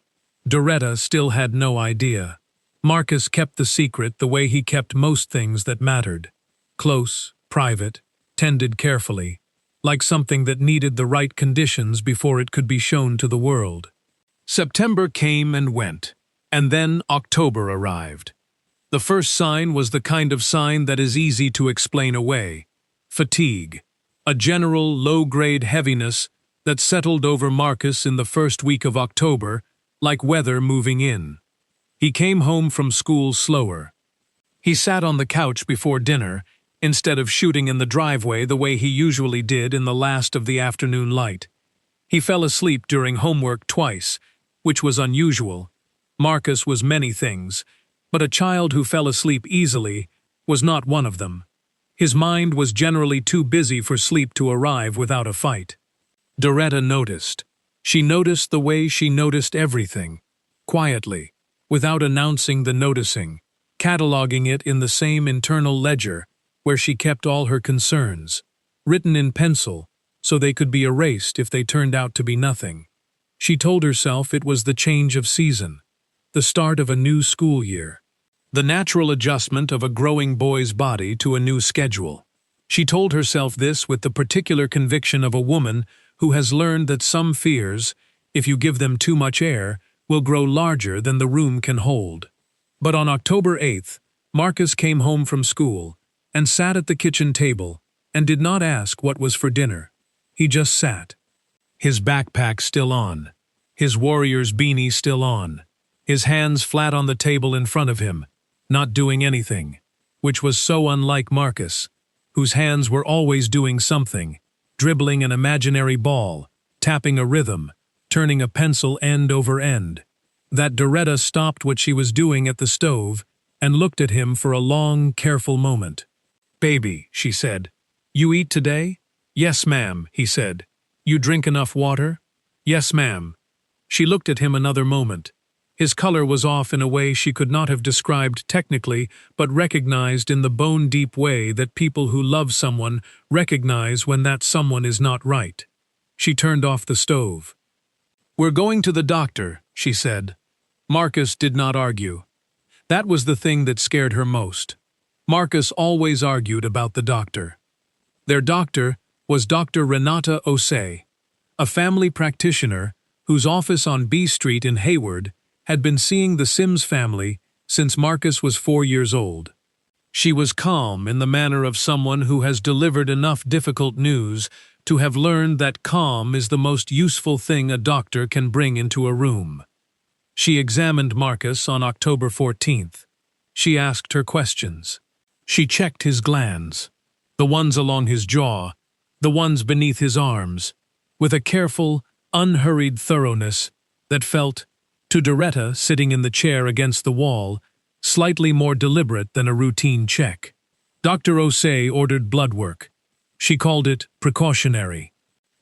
S1: Doretta still had no idea. Marcus kept the secret the way he kept most things that mattered. Close, private, tended carefully, like something that needed the right conditions before it could be shown to the world. September came and went, and then October arrived. The first sign was the kind of sign that is easy to explain away: fatigue, a general low-grade heaviness that settled over Marcus in the first week of October, like weather moving in. He came home from school slower. He sat on the couch before dinner, instead of shooting in the driveway the way he usually did in the last of the afternoon light. He fell asleep during homework twice, which was unusual. Marcus was many things, but a child who fell asleep easily was not one of them. His mind was generally too busy for sleep to arrive without a fight. Doretta noticed. She noticed the way she noticed everything, quietly, without announcing the noticing, cataloging it in the same internal ledger where she kept all her concerns, written in pencil so they could be erased if they turned out to be nothing. She told herself it was the change of season, the start of a new school year, the natural adjustment of a growing boy's body to a new schedule. She told herself this with the particular conviction of a woman who has learned that some fears, if you give them too much air, will grow larger than the room can hold. But on October 8th, Marcus came home from school and sat at the kitchen table and did not ask what was for dinner. He just sat. His backpack still on, his warrior's beanie still on, his hands flat on the table in front of him, not doing anything, which was so unlike Marcus, whose hands were always doing something, dribbling an imaginary ball, tapping a rhythm, turning a pencil end over end. That Doretta stopped what she was doing at the stove and looked at him for a long, careful moment. "Baby," she said, "you eat today?" "Yes, ma'am," he said. "You drink enough water?" "Yes, ma'am." She looked at him another moment. His color was off in a way she could not have described technically, but recognized in the bone-deep way that people who love someone recognize when that someone is not right. She turned off the stove. "We're going to the doctor," she said. Marcus did not argue. That was the thing that scared her most. Marcus always argued about the doctor. Their doctor, was Dr. Renata Osei, a family practitioner whose office on B Street in Hayward had been seeing the Sims family since Marcus was 4 years old. She was calm in the manner of someone who has delivered enough difficult news to have learned that calm is the most useful thing a doctor can bring into a room. She examined Marcus on October 14th. She asked her questions. She checked his glands, the ones along his jaw, the ones beneath his arms, with a careful, unhurried thoroughness that felt, to Doretta sitting in the chair against the wall, slightly more deliberate than a routine check. Dr. Osei ordered blood work. She called it precautionary.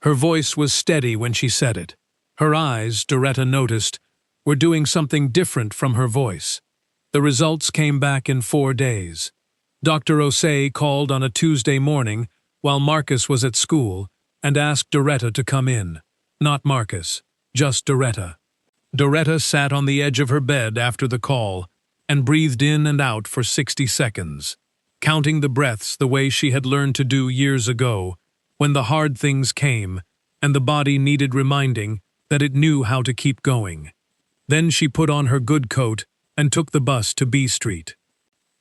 S1: Her voice was steady when she said it. Her eyes, Doretta noticed, were doing something different from her voice. The results came back in 4 days. Dr. Osei called on a Tuesday morning while Marcus was at school and asked Doretta to come in. Not Marcus, just Doretta. Doretta sat on the edge of her bed after the call and breathed in and out for 60 seconds, counting the breaths the way she had learned to do years ago, when the hard things came and the body needed reminding that it knew how to keep going. Then she put on her good coat and took the bus to B Street.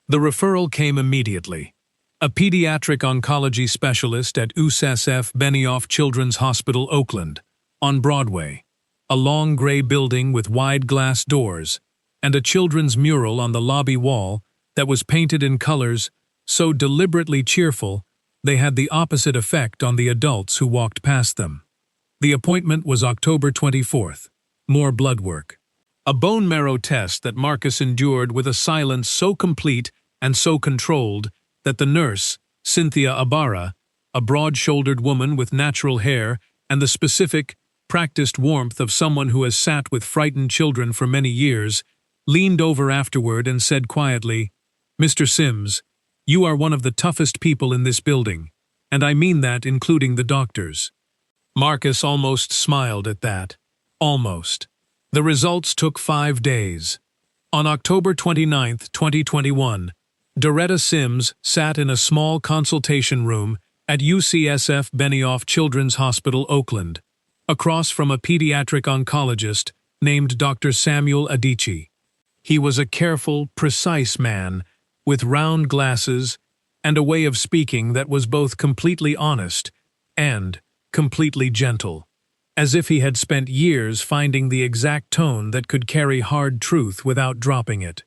S1: The referral came immediately. A pediatric oncology specialist at USSF Benioff Children's Hospital, Oakland, on Broadway, a long gray building with wide glass doors, and a children's mural on the lobby wall that was painted in colors so deliberately cheerful they had the opposite effect on the adults who walked past them. The appointment was October 24th. More blood work. A bone marrow test that Marcus endured with a silence so complete and so controlled that the nurse, Cynthia Ibarra, a broad-shouldered woman with natural hair and the specific, practiced warmth of someone who has sat with frightened children for many years, leaned over afterward and said quietly, "Mr. Sims, you are one of the toughest people in this building, and I mean that including the doctors." Marcus almost smiled at that. Almost. The results took 5 days. On October 29, 2021, Doretta Sims sat in a small consultation room at UCSF Benioff Children's Hospital, Oakland, across from a pediatric oncologist named Dr. Samuel Adichie. He was a careful, precise man with round glasses and a way of speaking that was both completely honest and completely gentle, as if he had spent years finding the exact tone that could carry hard truth without dropping it.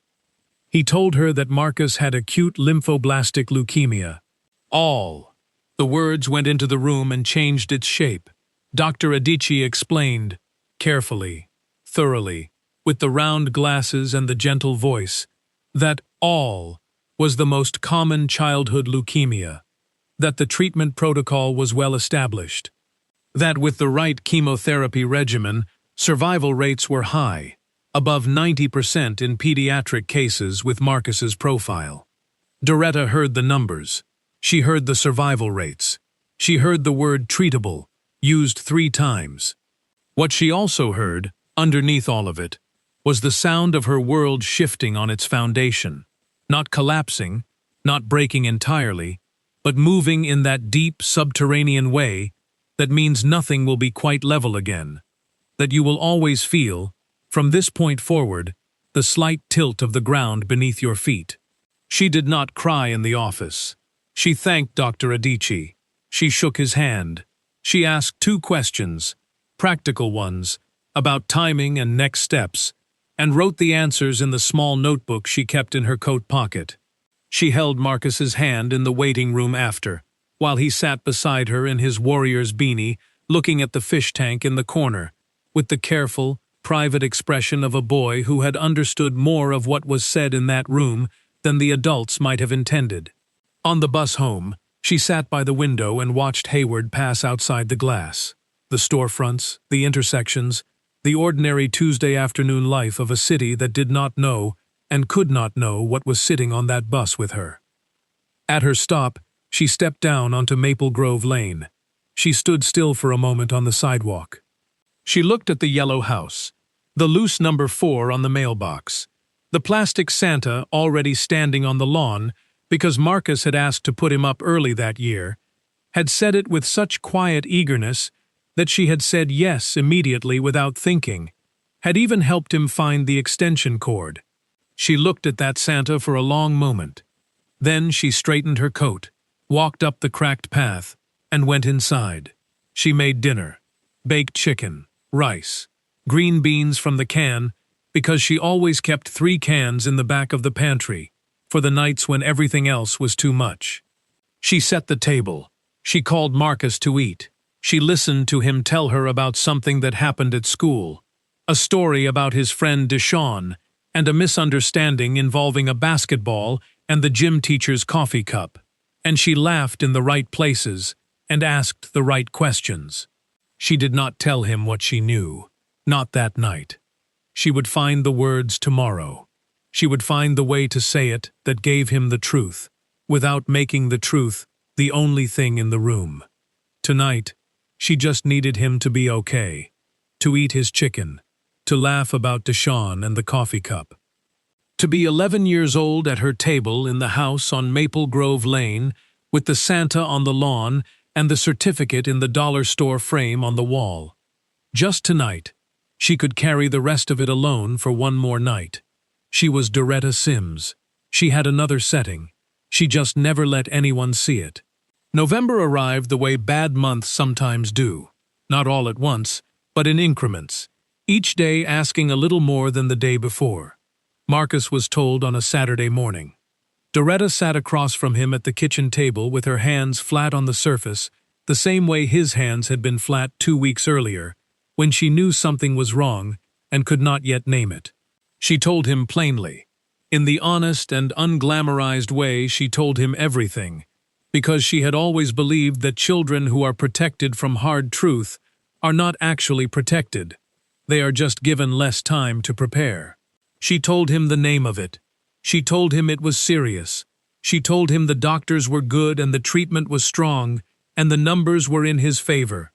S1: He told her that Marcus had acute lymphoblastic leukemia. The words went into the room and changed its shape. Dr. Adichie explained, carefully, thoroughly, with the round glasses and the gentle voice, that all was the most common childhood leukemia, that the treatment protocol was well established, that with the right chemotherapy regimen, survival rates were high, above 90% in pediatric cases with Marcus's profile. Doretta heard the numbers. She heard the survival rates. She heard the word treatable, used 3 times. What she also heard, underneath all of it, was the sound of her world shifting on its foundation, not collapsing, not breaking entirely, but moving in that deep subterranean way that means nothing will be quite level again, that you will always feel, from this point forward, the slight tilt of the ground beneath your feet. She did not cry in the office. She thanked Dr. Adichie. She shook his hand. She asked 2 questions, practical ones, about timing and next steps, and wrote the answers in the small notebook she kept in her coat pocket. She held Marcus's hand in the waiting room after, while he sat beside her in his warrior's beanie, looking at the fish tank in the corner, with the careful, private expression of a boy who had understood more of what was said in that room than the adults might have intended. On the bus home, she sat by the window and watched Hayward pass outside the glass. The storefronts, the intersections, the ordinary Tuesday afternoon life of a city that did not know and could not know what was sitting on that bus with her. At her stop, she stepped down onto Maple Grove Lane. She stood still for a moment on the sidewalk. She looked at the yellow house, the loose number 4 on the mailbox, the plastic Santa already standing on the lawn because Marcus had asked to put him up early that year, had said it with such quiet eagerness that she had said yes immediately without thinking, had even helped him find the extension cord. She looked at that Santa for a long moment. Then she straightened her coat, walked up the cracked path, and went inside. She made dinner: baked chicken, rice, green beans from the can, because she always kept 3 cans in the back of the pantry, for the nights when everything else was too much. She set the table. She called Marcus to eat. She listened to him tell her about something that happened at school, a story about his friend Deshawn, and a misunderstanding involving a basketball and the gym teacher's coffee cup. And she laughed in the right places and asked the right questions. She did not tell him what she knew, not that night. She would find the words tomorrow. She would find the way to say it that gave him the truth, without making the truth the only thing in the room. Tonight, she just needed him to be okay, to eat his chicken, to laugh about Deshawn and the coffee cup. To be 11 years old at her table in the house on Maple Grove Lane, with the Santa on the lawn and the certificate in the dollar store frame on the wall. Just tonight, she could carry the rest of it alone for one more night. She was Doretta Sims. She had another setting. She just never let anyone see it. November arrived the way bad months sometimes do. Not all at once, but in increments, each day asking a little more than the day before. Marcus was told on a Saturday morning. Doretta sat across from him at the kitchen table with her hands flat on the surface, the same way his hands had been flat 2 weeks earlier, when she knew something was wrong and could not yet name it. She told him plainly. In the honest and unglamorized way, she told him everything, because she had always believed that children who are protected from hard truth are not actually protected. They are just given less time to prepare. She told him the name of it. She told him it was serious. She told him the doctors were good and the treatment was strong, and the numbers were in his favor.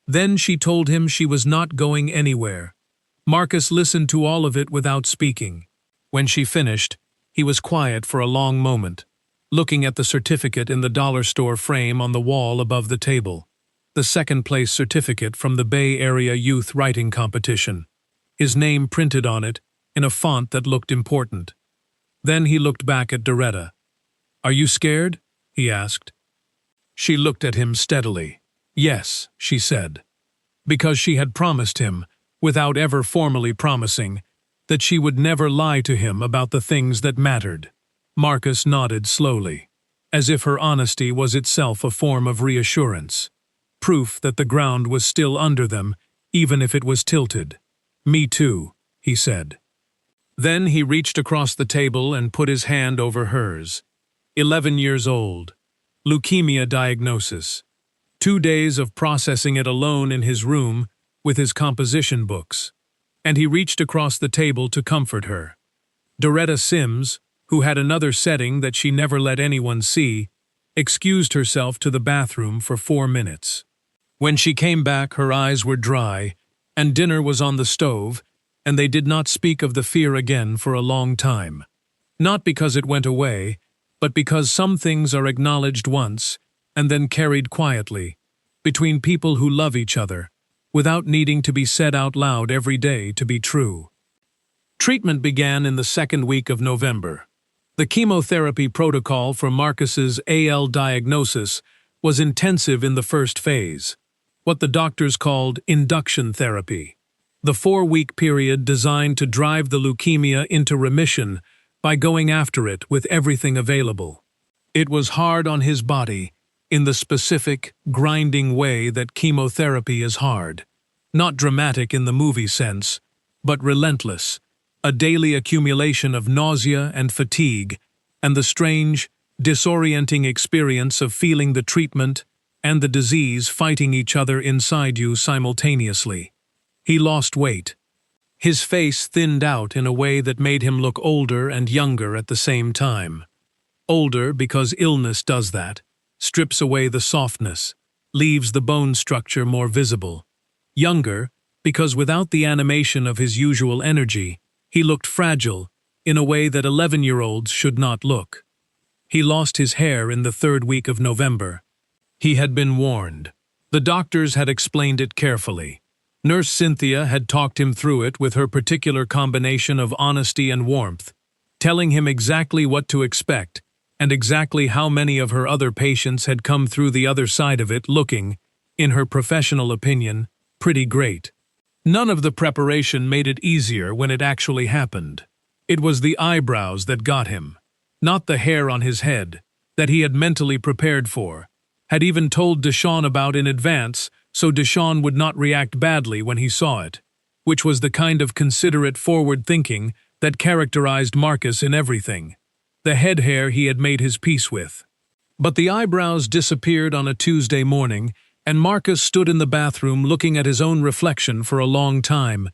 S1: Then she told him she was not going anywhere. Marcus listened to all of it without speaking. When she finished, he was quiet for a long moment, looking at the certificate in the dollar store frame on the wall above the table. The second-place certificate from the Bay Area Youth Writing Competition. His name printed on it in a font that looked important. Then he looked back at Doretta. "Are you scared?" he asked. She looked at him steadily. "Yes," she said. Because she had promised him, without ever formally promising, that she would never lie to him about the things that mattered. Marcus nodded slowly, as if her honesty was itself a form of reassurance. Proof that the ground was still under them, even if it was tilted. "Me too," he said. Then he reached across the table and put his hand over hers. 11 years old. Leukemia diagnosis. 2 days of processing it alone in his room with his composition books. And he reached across the table to comfort her. Doretta Sims, who had another setting that she never let anyone see, excused herself to the bathroom for 4 minutes. When she came back, her eyes were dry, and dinner was on the stove, and they did not speak of the fear again for a long time. Not because it went away, but because some things are acknowledged once and then carried quietly, between people who love each other, without needing to be said out loud every day to be true. Treatment began in the 2nd week of November. The chemotherapy protocol for Marcus's AL diagnosis was intensive in the first phase, what the doctors called induction therapy, the 4-week period designed to drive the leukemia into remission by going after it with everything available. It was hard on his body, in the specific, grinding way that chemotherapy is hard. Not dramatic in the movie sense, but relentless, a daily accumulation of nausea and fatigue, and the strange, disorienting experience of feeling the treatment and the disease fighting each other inside you simultaneously. He lost weight. His face thinned out in a way that made him look older and younger at the same time. Older because illness does that, strips away the softness, leaves the bone structure more visible. Younger because without the animation of his usual energy, he looked fragile in a way that 11-year-olds should not look. He lost his hair in the 3rd week of November. He had been warned. The doctors had explained it carefully. Nurse Cynthia had talked him through it with her particular combination of honesty and warmth, telling him exactly what to expect and exactly how many of her other patients had come through the other side of it looking, in her professional opinion, pretty great. None of the preparation made it easier when it actually happened. It was the eyebrows that got him, not the hair on his head, that he had mentally prepared for, had even told Deshawn about in advance so Deshawn would not react badly when he saw it, which was the kind of considerate forward thinking that characterized Marcus in everything. The head hair he had made his peace with. But the eyebrows disappeared on a Tuesday morning, and Marcus stood in the bathroom looking at his own reflection for a long time,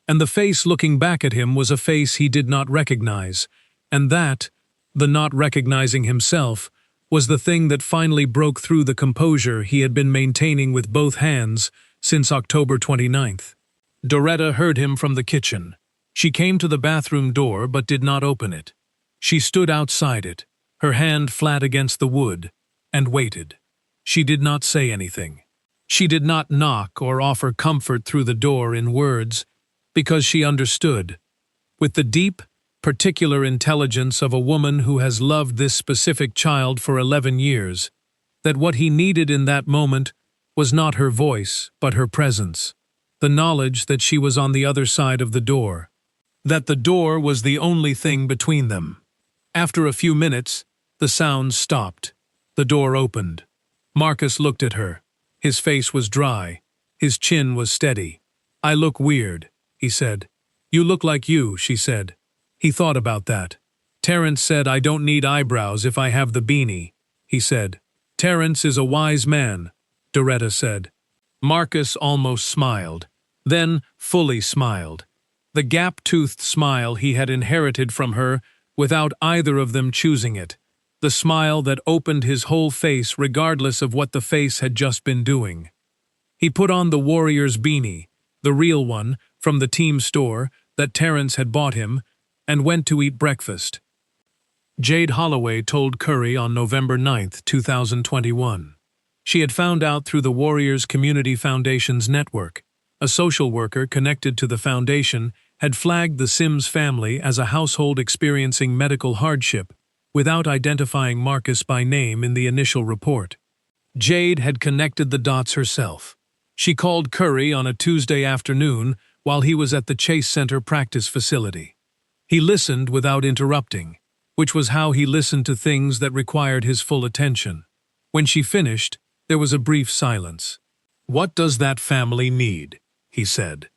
S1: and the face looking back at him was a face he did not recognize, and that, the not recognizing himself, was the thing that finally broke through the composure he had been maintaining with both hands since October 29th. Doretta heard him from the kitchen. She came to the bathroom door but did not open it. She stood outside it, her hand flat against the wood, and waited. She did not say anything. She did not knock or offer comfort through the door in words, because she understood, with the deep, particular intelligence of a woman who has loved this specific child for 11 years, that what he needed in that moment was not her voice, but her presence, the knowledge that she was on the other side of the door, that the door was the only thing between them. After a few minutes, the sounds stopped. The door opened. Marcus looked at her. His face was dry. His chin was steady. "I look weird," he said. "You look like you," she said. He thought about that. "Terrence said I don't need eyebrows if I have the beanie," he said. "Terrence is a wise man," Doretta said. Marcus almost smiled, then fully smiled. The gap-toothed smile he had inherited from her without either of them choosing it. The smile that opened his whole face regardless of what the face had just been doing. He put on the Warriors beanie, the real one, from the team store that Terrence had bought him, and went to eat breakfast. Jade Holloway told Curry on November 9, 2021. She had found out through the Warriors Community Foundation's network. A social worker connected to the foundation had flagged the Sims family as a household experiencing medical hardship, without identifying Marcus by name in the initial report. Jade had connected the dots herself. She called Curry on a Tuesday afternoon while he was at the Chase Center practice facility. He listened without interrupting, which was how he listened to things that required his full attention. When she finished, there was a brief silence. "What does that family need?" he said.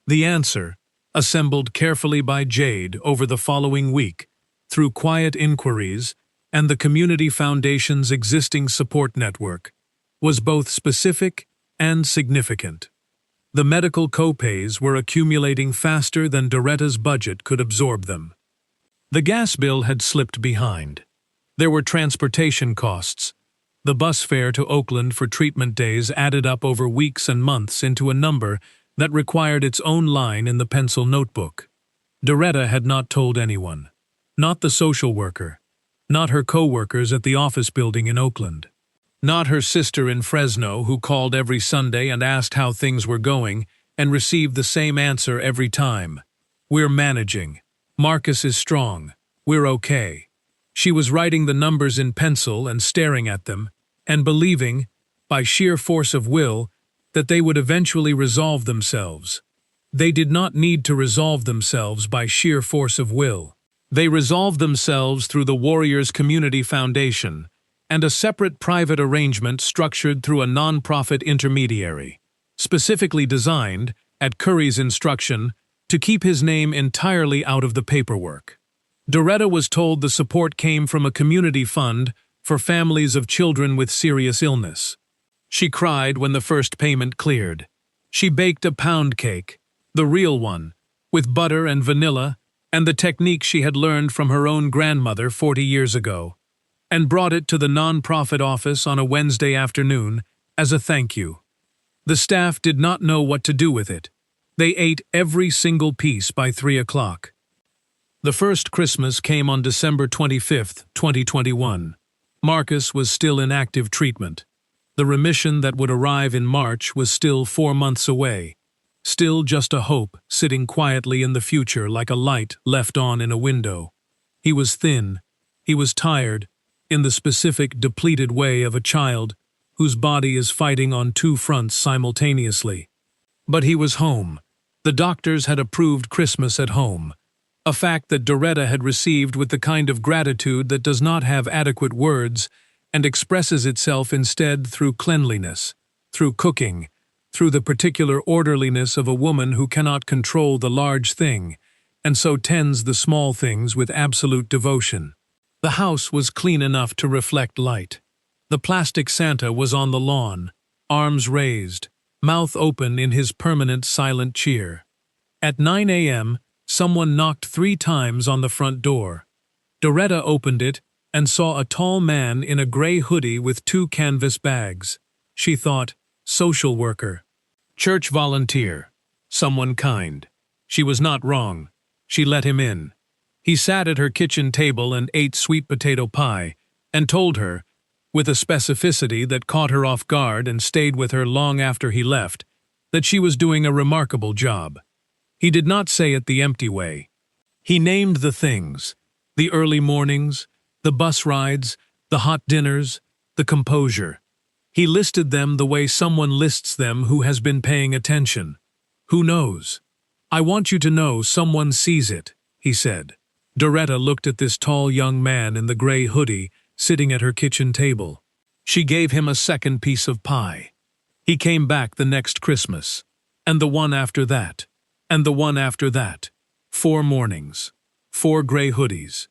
S1: The answer, assembled carefully by Jade over the following week, through quiet inquiries and the Community Foundation's existing support network, was both specific and significant. The medical copays were accumulating faster than Doretta's budget could absorb them. The gas bill had slipped behind. There were transportation costs. The bus fare to Oakland for treatment days added up over weeks and months into a number that required its own line in the pencil notebook. Doretta had not told anyone. Not the social worker. Not her co-workers at the office building in Oakland. Not her sister in Fresno who called every Sunday and asked how things were going and received the same answer every time. "We're managing. Marcus is strong. We're okay." She was writing the numbers in pencil and staring at them, and believing, by sheer force of will, that they would eventually resolve themselves. They did not need to resolve themselves by sheer force of will. They resolved themselves through the Warriors Community Foundation and a separate private arrangement structured through a non-profit intermediary, specifically designed, at Curry's instruction, to keep his name entirely out of the paperwork. Doretta was told the support came from a community fund for families of children with serious illness. She cried when the first payment cleared. She baked a pound cake, the real one, with butter and vanilla and the technique she had learned from her own grandmother 40 years ago, and brought it to the non-profit office on a Wednesday afternoon as a thank you. The staff did not know what to do with it. They ate every single piece by 3 o'clock. The first Christmas came on December 25, 2021. Marcus was still in active treatment. The remission that would arrive in March was still 4 months away, still just a hope sitting quietly in the future like a light left on in a window. He was thin, he was tired, in the specific depleted way of a child whose body is fighting on two fronts simultaneously. But he was home. The doctors had approved Christmas at home, a fact that Doretta had received with the kind of gratitude that does not have adequate words and expresses itself instead through cleanliness, through cooking, through the particular orderliness of a woman who cannot control the large thing, and so tends the small things with absolute devotion. The house was clean enough to reflect light. The plastic Santa was on the lawn, arms raised, mouth open in his permanent silent cheer. At 9 a.m., someone knocked 3 times on the front door. Doretta opened it and saw a tall man in a gray hoodie with 2 canvas bags. She thought, social worker, church volunteer, someone kind. She was not wrong. She let him in. He sat at her kitchen table and ate sweet potato pie, and told her, with a specificity that caught her off guard and stayed with her long after he left, that she was doing a remarkable job. He did not say it the empty way. He named the things, the early mornings, the bus rides, the hot dinners, the composure. He listed them the way someone lists them who has been paying attention. Who knows? I want you to know someone sees it, he said. Doretta looked at this tall young man in the gray hoodie sitting at her kitchen table. She gave him a second piece of pie. He came back the next Christmas, and the one after that, and the one after that. 4 mornings, 4 gray hoodies,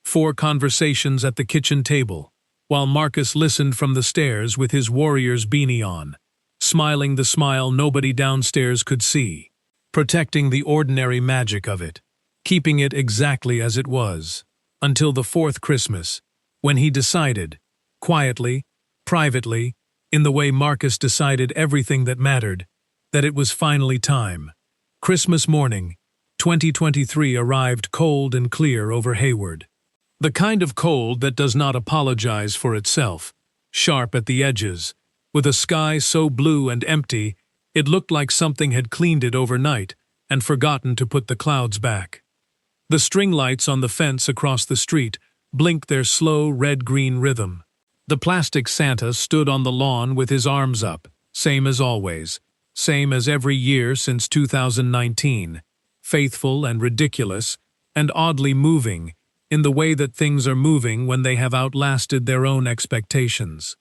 S1: 4 conversations at the kitchen table, while Marcus listened from the stairs with his warrior's beanie on, smiling the smile nobody downstairs could see, protecting the ordinary magic of it, keeping it exactly as it was, until the 4th Christmas, when he decided, quietly, privately, in the way Marcus decided everything that mattered, that it was finally time. Christmas morning, 2023 arrived cold and clear over Hayward. The kind of cold that does not apologize for itself, sharp at the edges, with a sky so blue and empty it looked like something had cleaned it overnight and forgotten to put the clouds back. The string lights on the fence across the street blinked their slow red-green rhythm. The plastic Santa stood on the lawn with his arms up, same as always, same as every year since 2019, faithful and ridiculous, and oddly moving, in the way that things are moving when they have outlasted their own expectations.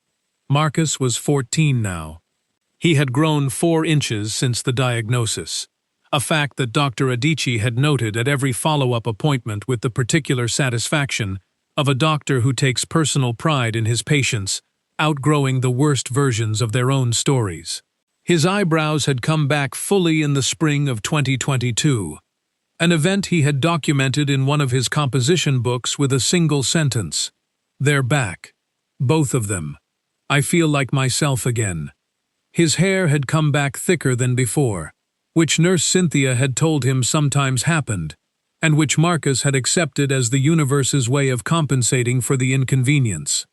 S1: Marcus was 14 now. He had grown 4 inches since the diagnosis, a fact that Dr. Adichie had noted at every follow-up appointment with the particular satisfaction of a doctor who takes personal pride in his patients, outgrowing the worst versions of their own stories. His eyebrows had come back fully in the spring of 2022, an event he had documented in one of his composition books with a single sentence. They're back. Both of them. I feel like myself again. His hair had come back thicker than before, which Nurse Cynthia had told him sometimes happened, and which Marcus had accepted as the universe's way of compensating for the inconvenience.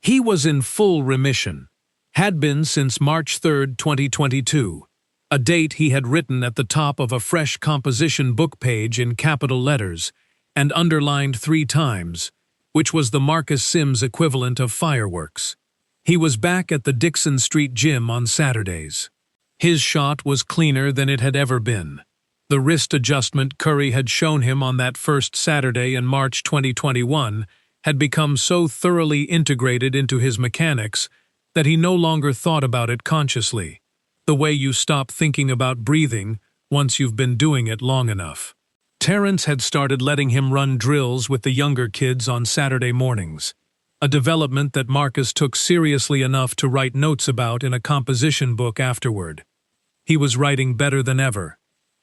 S1: He was in full remission, had been since March 3, 2022, a date he had written at the top of a fresh composition book page in capital letters and underlined 3 times, which was the Marcus Sims equivalent of fireworks. He was back at the Dixon Street Gym on Saturdays. His shot was cleaner than it had ever been. The wrist adjustment Curry had shown him on that first Saturday in March 2021 had become so thoroughly integrated into his mechanics that he no longer thought about it consciously, the way you stop thinking about breathing once you've been doing it long enough. Terrence had started letting him run drills with the younger kids on Saturday mornings, a development that Marcus took seriously enough to write notes about in a composition book afterward. He was writing better than ever.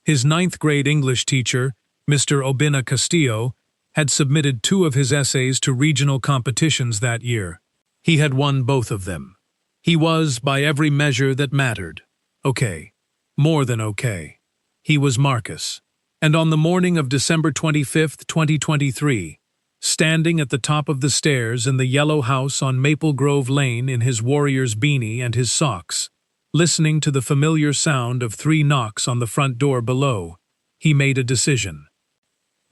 S1: His 9th-grade English teacher, Mr. Obina Castillo, had submitted 2 of his essays to regional competitions that year. He had won both of them. He was, by every measure that mattered, okay. More than okay. He was Marcus. And on the morning of December 25, 2023, standing at the top of the stairs in the yellow house on Maple Grove Lane in his warrior's beanie and his socks, listening to the familiar sound of 3 knocks on the front door below, he made a decision.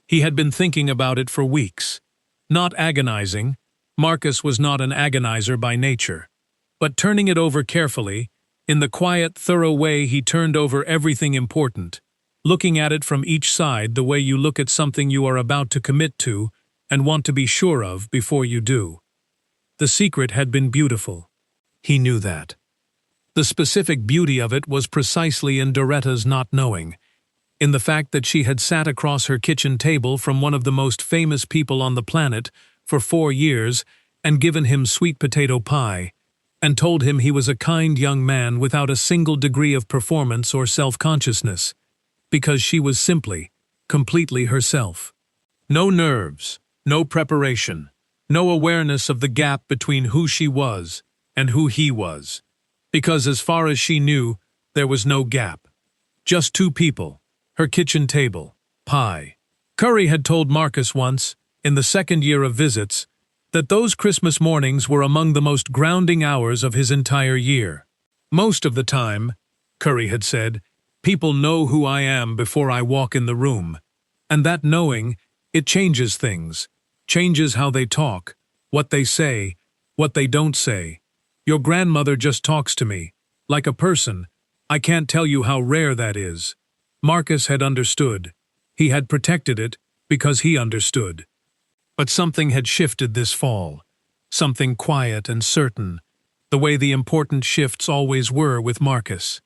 S1: He had been thinking about it for weeks. Not agonizing. Marcus was not an agonizer by nature. But turning it over carefully, in the quiet, thorough way he turned over everything important, looking at it from each side the way you look at something you are about to commit to and want to be sure of before you do. The secret had been beautiful. He knew that. The specific beauty of it was precisely in Doretta's not knowing, in the fact that she had sat across her kitchen table from one of the most famous people on the planet for 4 years and given him sweet potato pie, and told him he was a kind young man without a single degree of performance or self-consciousness, because she was simply, completely herself. No nerves, no preparation, no awareness of the gap between who she was and who he was, because as far as she knew, there was no gap. Just 2 people, her kitchen table, pie. Curry had told Marcus once, in the 2nd year of visits, that those Christmas mornings were among the most grounding hours of his entire year. Most of the time, Curry had said, people know who I am before I walk in the room, and that knowing, it changes things, changes how they talk, what they say, what they don't say. Your grandmother just talks to me, like a person. I can't tell you how rare that is. Marcus had understood. He had protected it because he understood. But something had shifted this fall, something quiet and certain, the way the important shifts always were with Marcus.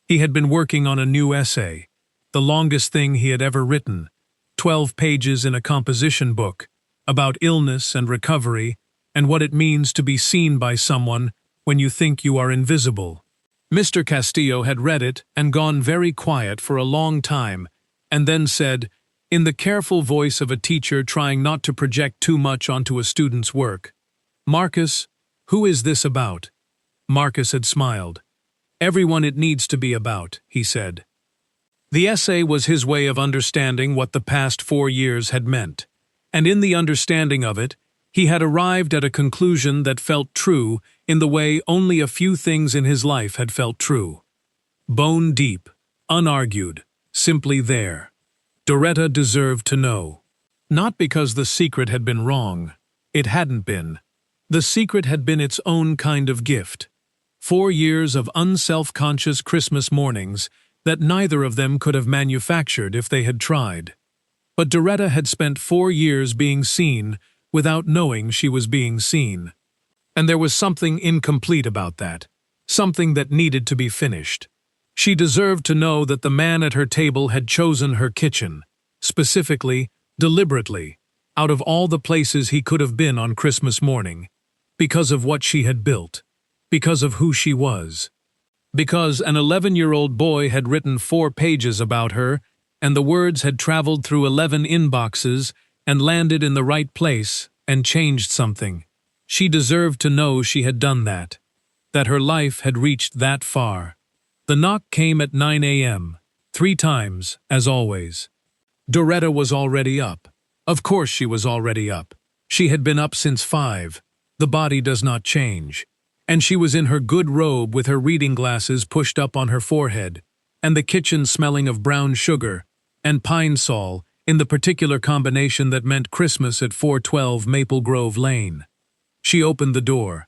S1: He had been working on a new essay, the longest thing he had ever written, 12 pages in a composition book, about illness and recovery and what it means to be seen by someone when you think you are invisible. Mr. Castillo had read it and gone very quiet for a long time, and then said, in the careful voice of a teacher trying not to project too much onto a student's work, Marcus, who is this about? Marcus had smiled. Everyone it needs to be about, he said. The essay was his way of understanding what the past 4 years had meant, and in the understanding of it, he had arrived at a conclusion that felt true in the way only a few things in his life had felt true. Bone deep, unargued, simply there. Doretta deserved to know. Not because the secret had been wrong. It hadn't been. The secret had been its own kind of gift. 4 years of unself-conscious Christmas mornings that neither of them could have manufactured if they had tried. But Doretta had spent 4 years being seen without knowing she was being seen. And there was something incomplete about that, something that needed to be finished. She deserved to know that the man at her table had chosen her kitchen, specifically, deliberately, out of all the places he could have been on Christmas morning, because of what she had built, because of who she was. Because an 11-year-old boy had written 4 pages about her, and the words had traveled through 11 inboxes and landed in the right place and changed something. She deserved to know she had done that her life had reached that far. The knock came at 9 a.m., 3 times, as always. Doretta was already up. Of course she was already up. She had been up since 5. The body does not change. And she was in her good robe with her reading glasses pushed up on her forehead, and the kitchen smelling of brown sugar and pine sol in the particular combination that meant Christmas at 412 Maple Grove Lane. She opened the door.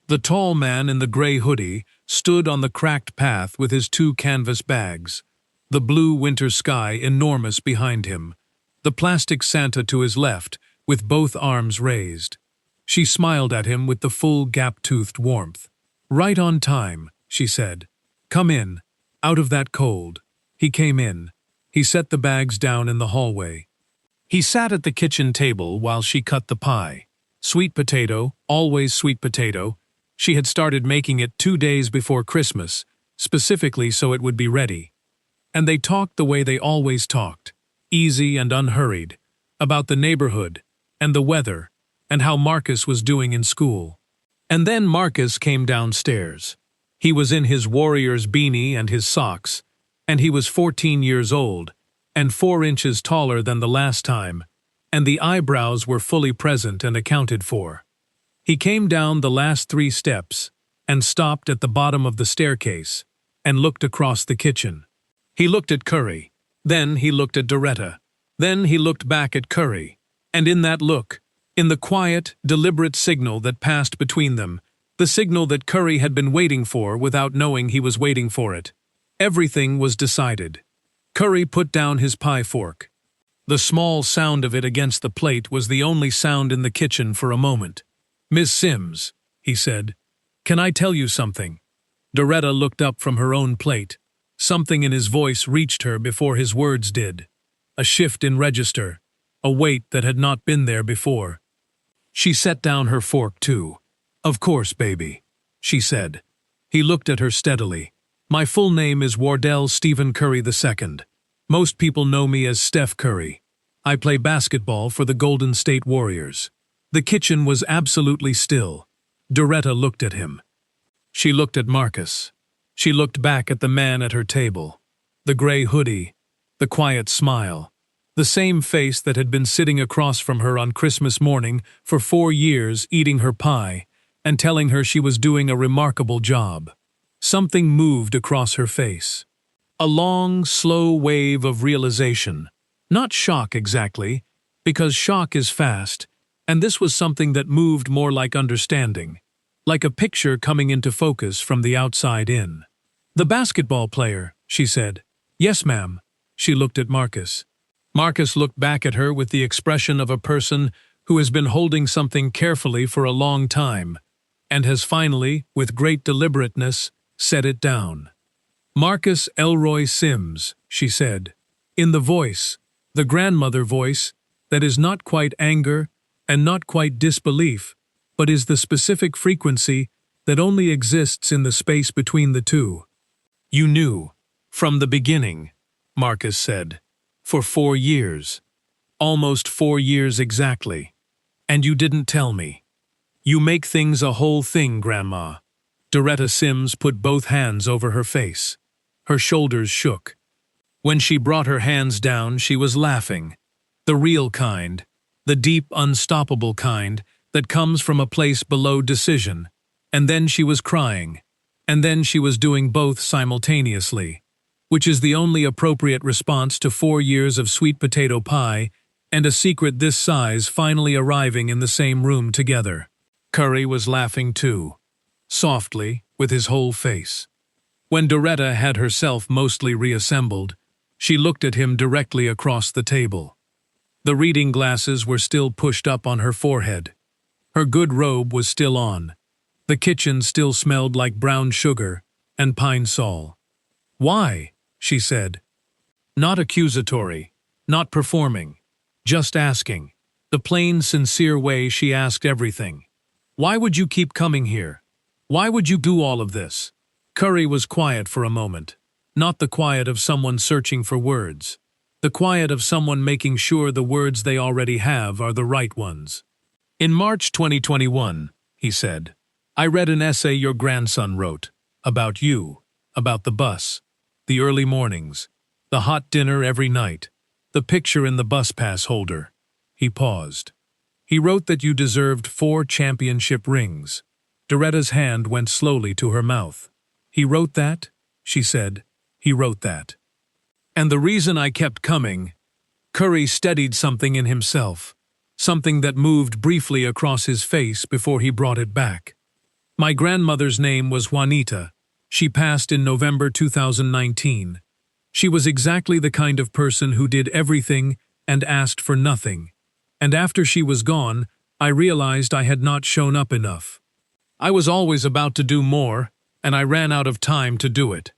S1: The tall man in the gray hoodie stood on the cracked path with his 2 canvas bags, the blue winter sky enormous behind him, the plastic Santa to his left with both arms raised. She smiled at him with the full gap-toothed warmth. "Right on time," she said. "Come in, out of that cold." He came in. He set the bags down in the hallway. He sat at the kitchen table while she cut the pie. Sweet potato, always sweet potato. She had started making it 2 days before Christmas, specifically so it would be ready. And they talked the way they always talked, easy and unhurried, about the neighborhood, and the weather, and how Marcus was doing in school. And then Marcus came downstairs. He was in his warrior's beanie and his socks, and he was 14 years old, and 4 inches taller than the last time, and the eyebrows were fully present and accounted for. He came down the last 3 steps and stopped at the bottom of the staircase and looked across the kitchen. He looked at Curry, then he looked at Doretta, then he looked back at Curry, and in that look, in the quiet, deliberate signal that passed between them, the signal that Curry had been waiting for without knowing he was waiting for it, everything was decided. Curry put down his pie fork. The small sound of it against the plate was the only sound in the kitchen for a moment. "Miss Sims," he said, "can I tell you something?" Doretta looked up from her own plate. Something in his voice reached her before his words did. A shift in register, a weight that had not been there before. She set down her fork too. "Of course, baby," she said. He looked at her steadily. "My full name is Wardell Stephen Curry II. Most people know me as Steph Curry. I play basketball for the Golden State Warriors." The kitchen was absolutely still. Doretta looked at him. She looked at Marcus. She looked back at the man at her table. The gray hoodie, the quiet smile, the same face that had been sitting across from her on Christmas morning for 4 years eating her pie and telling her she was doing a remarkable job. Something moved across her face. A long, slow wave of realization. Not shock exactly, because shock is fast, and this was something that moved more like understanding, like a picture coming into focus from the outside in. "The basketball player," she said. "Yes, ma'am." She looked at Marcus. Marcus looked back at her with the expression of a person who has been holding something carefully for a long time, and has finally, with great deliberateness, set it down. "Marcus Elroy Sims," she said, in the voice, the grandmother voice, that is not quite anger and not quite disbelief, but is the specific frequency that only exists in the space between the two. "You knew, from the beginning," Marcus said, "for 4 years. Almost 4 years exactly. And you didn't tell me. You make things a whole thing, Grandma." Doretta Sims put both hands over her face. Her shoulders shook. When she brought her hands down, she was laughing. The real kind, the deep, unstoppable kind that comes from a place below decision. And then she was crying. And then she was doing both simultaneously, which is the only appropriate response to 4 years of sweet potato pie and a secret this size finally arriving in the same room together. Curry was laughing too, softly, with his whole face. When Doretta had herself mostly reassembled, she looked at him directly across the table. The reading glasses were still pushed up on her forehead. Her good robe was still on. The kitchen still smelled like brown sugar and pine sol. "Why?" she said. Not accusatory, not performing, just asking. The plain, sincere way she asked everything. "Why would you keep coming here? Why would you do all of this?" Curry was quiet for a moment. Not the quiet of someone searching for words. The quiet of someone making sure the words they already have are the right ones. "In March 2021, he said, "I read an essay your grandson wrote, about you, about the bus, the early mornings, the hot dinner every night, the picture in the bus pass holder." He paused. "He wrote that you deserved 4 championship rings." Doretta's hand went slowly to her mouth. "He wrote that?" she said. "He wrote that. And the reason I kept coming..." Curry steadied something in himself, something that moved briefly across his face before he brought it back. "My grandmother's name was Juanita. She passed in November 2019. She was exactly the kind of person who did everything and asked for nothing. And after she was gone, I realized I had not shown up enough. I was always about to do more, and I ran out of time to do it."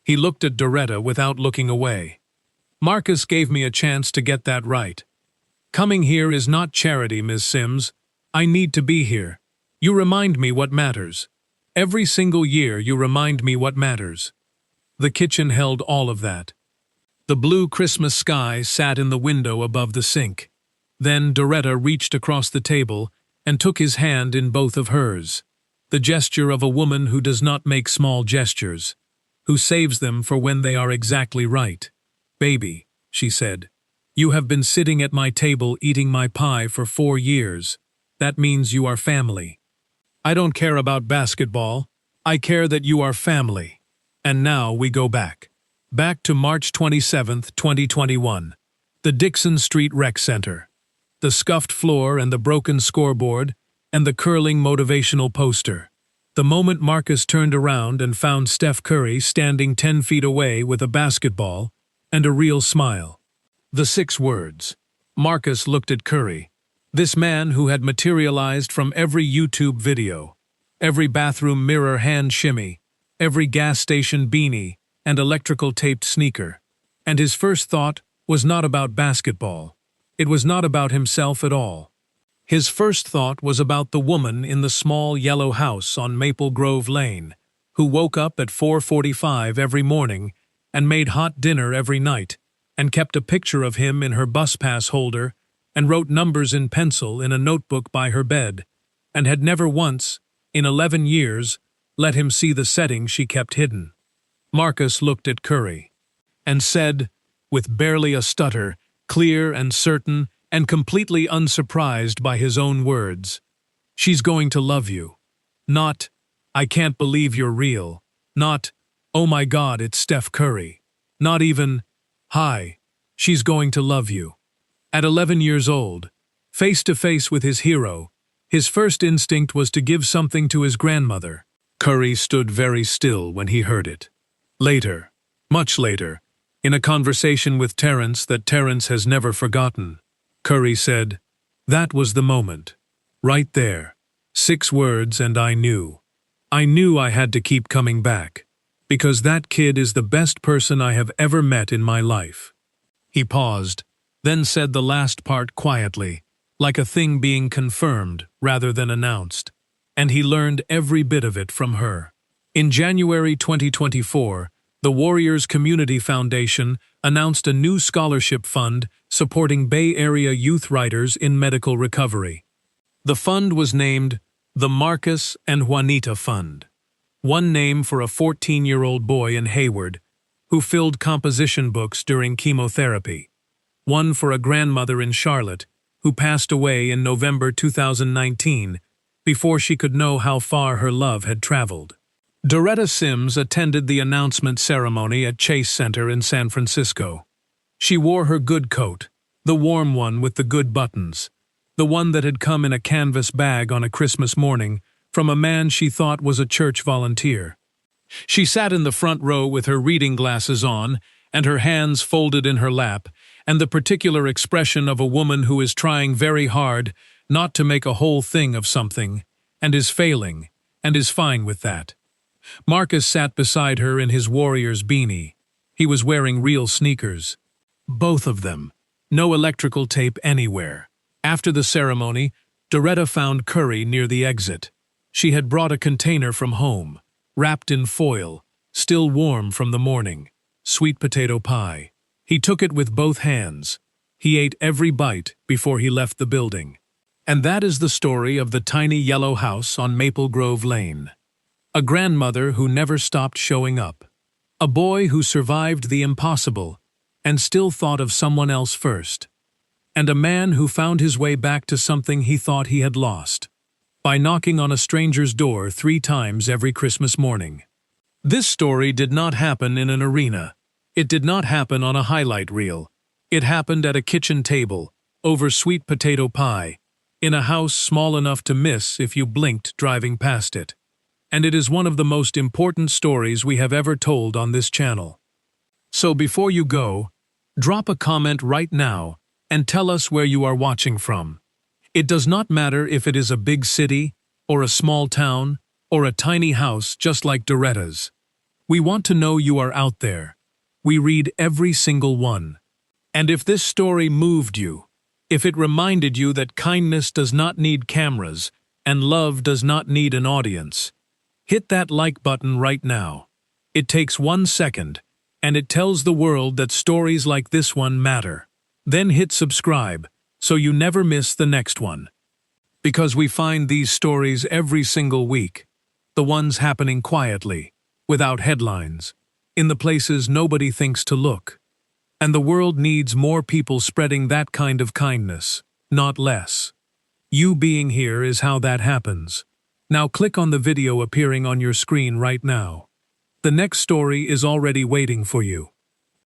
S1: He looked at Doretta without looking away. "Marcus gave me a chance to get that right. Coming here is not charity, Ms. Sims. I need to be here. You remind me what matters. Every single year you remind me what matters." The kitchen held all of that. The blue Christmas sky sat in the window above the sink. Then Doretta reached across the table and took his hand in both of hers. The gesture of a woman who does not make small gestures, who saves them for when they are exactly right. "Baby," she said, You have been sitting at my table eating my pie for 4 years. That means you are family. I don't care about basketball. I care that you are family. And now we go back. Back to March 27th, 2021. The Dixon Street Rec Center. The scuffed floor and the broken scoreboard and the curling motivational poster. The moment Marcus turned around and found Steph Curry standing 10 feet away with a basketball and a real smile. The 6 words. Marcus looked at Curry. This man who had materialized from every YouTube video, every bathroom mirror hand shimmy, every gas station beanie, and electrical taped sneaker. And his first thought was not about basketball. It was not about himself at all. His first thought was about the woman in the small yellow house on Maple Grove Lane, who woke up at 4:45 every morning and made hot dinner every night, and kept a picture of him in her bus pass holder, and wrote numbers in pencil in a notebook by her bed, and had never once, in 11 years, let him see the setting she kept hidden. Marcus looked at Curry and said, with barely a stutter, clear and certain and completely unsurprised by his own words, "She's going to love you." Not, "I can't believe you're real." Not, "Oh my God, it's Steph Curry." Not even, "Hi, she's going to love you." At 11 years old, face to face with his hero, his first instinct was to give something to his grandmother. Curry stood very still when he heard it. Later, much later, in a conversation with Terrence that Terrence has never forgotten, Curry said, "That was the moment. Right there. 6 words and I knew. I knew I had to keep coming back. Because that kid is the best person I have ever met in my life." He paused, then said the last part quietly, like a thing being confirmed rather than announced, and he learned every bit of it from her. In January 2024, the Warriors Community Foundation announced a new scholarship fund supporting Bay Area youth writers in medical recovery. The fund was named the Marcus and Juanita Fund. One name for a 14-year-old boy in Hayward who filled composition books during chemotherapy. One for a grandmother in Charlotte who passed away in November 2019 before she could know how far her love had traveled. Doretta Sims attended the announcement ceremony at Chase Center in San Francisco. She wore her good coat, the warm one with the good buttons, the one that had come in a canvas bag on a Christmas morning from a man she thought was a church volunteer. She sat in the front row with her reading glasses on and her hands folded in her lap, and the particular expression of a woman who is trying very hard not to make a whole thing of something, and is failing, and is fine with that. Marcus sat beside her in his Warriors beanie. He was wearing real sneakers. Both of them. No electrical tape anywhere. After the ceremony, Doretta found Curry near the exit. She had brought a container from home, wrapped in foil, still warm from the morning. Sweet potato pie. He took it with both hands. He ate every bite before he left the building. And that is the story of the tiny yellow house on Maple Grove Lane. A grandmother who never stopped showing up. A boy who survived the impossible and still thought of someone else first. And a man who found his way back to something he thought he had lost, by knocking on a stranger's door 3 times every Christmas morning. This story did not happen in an arena. It did not happen on a highlight reel. It happened at a kitchen table, over sweet potato pie, in a house small enough to miss if you blinked driving past it. And it is one of the most important stories we have ever told on this channel. So before you go, drop a comment right now and tell us where you are watching from. It does not matter if it is a big city, or a small town, or a tiny house just like Doretta's. We want to know you are out there. We read every single one. And if this story moved you, if it reminded you that kindness does not need cameras and love does not need an audience, hit that like button right now. It takes 1 second, and it tells the world that stories like this one matter. Then hit subscribe, so you never miss the next one. Because we find these stories every single week, the ones happening quietly, without headlines, in the places nobody thinks to look. And the world needs more people spreading that kind of kindness, not less. You being here is how that happens. Now click on the video appearing on your screen right now. The next story is already waiting for you.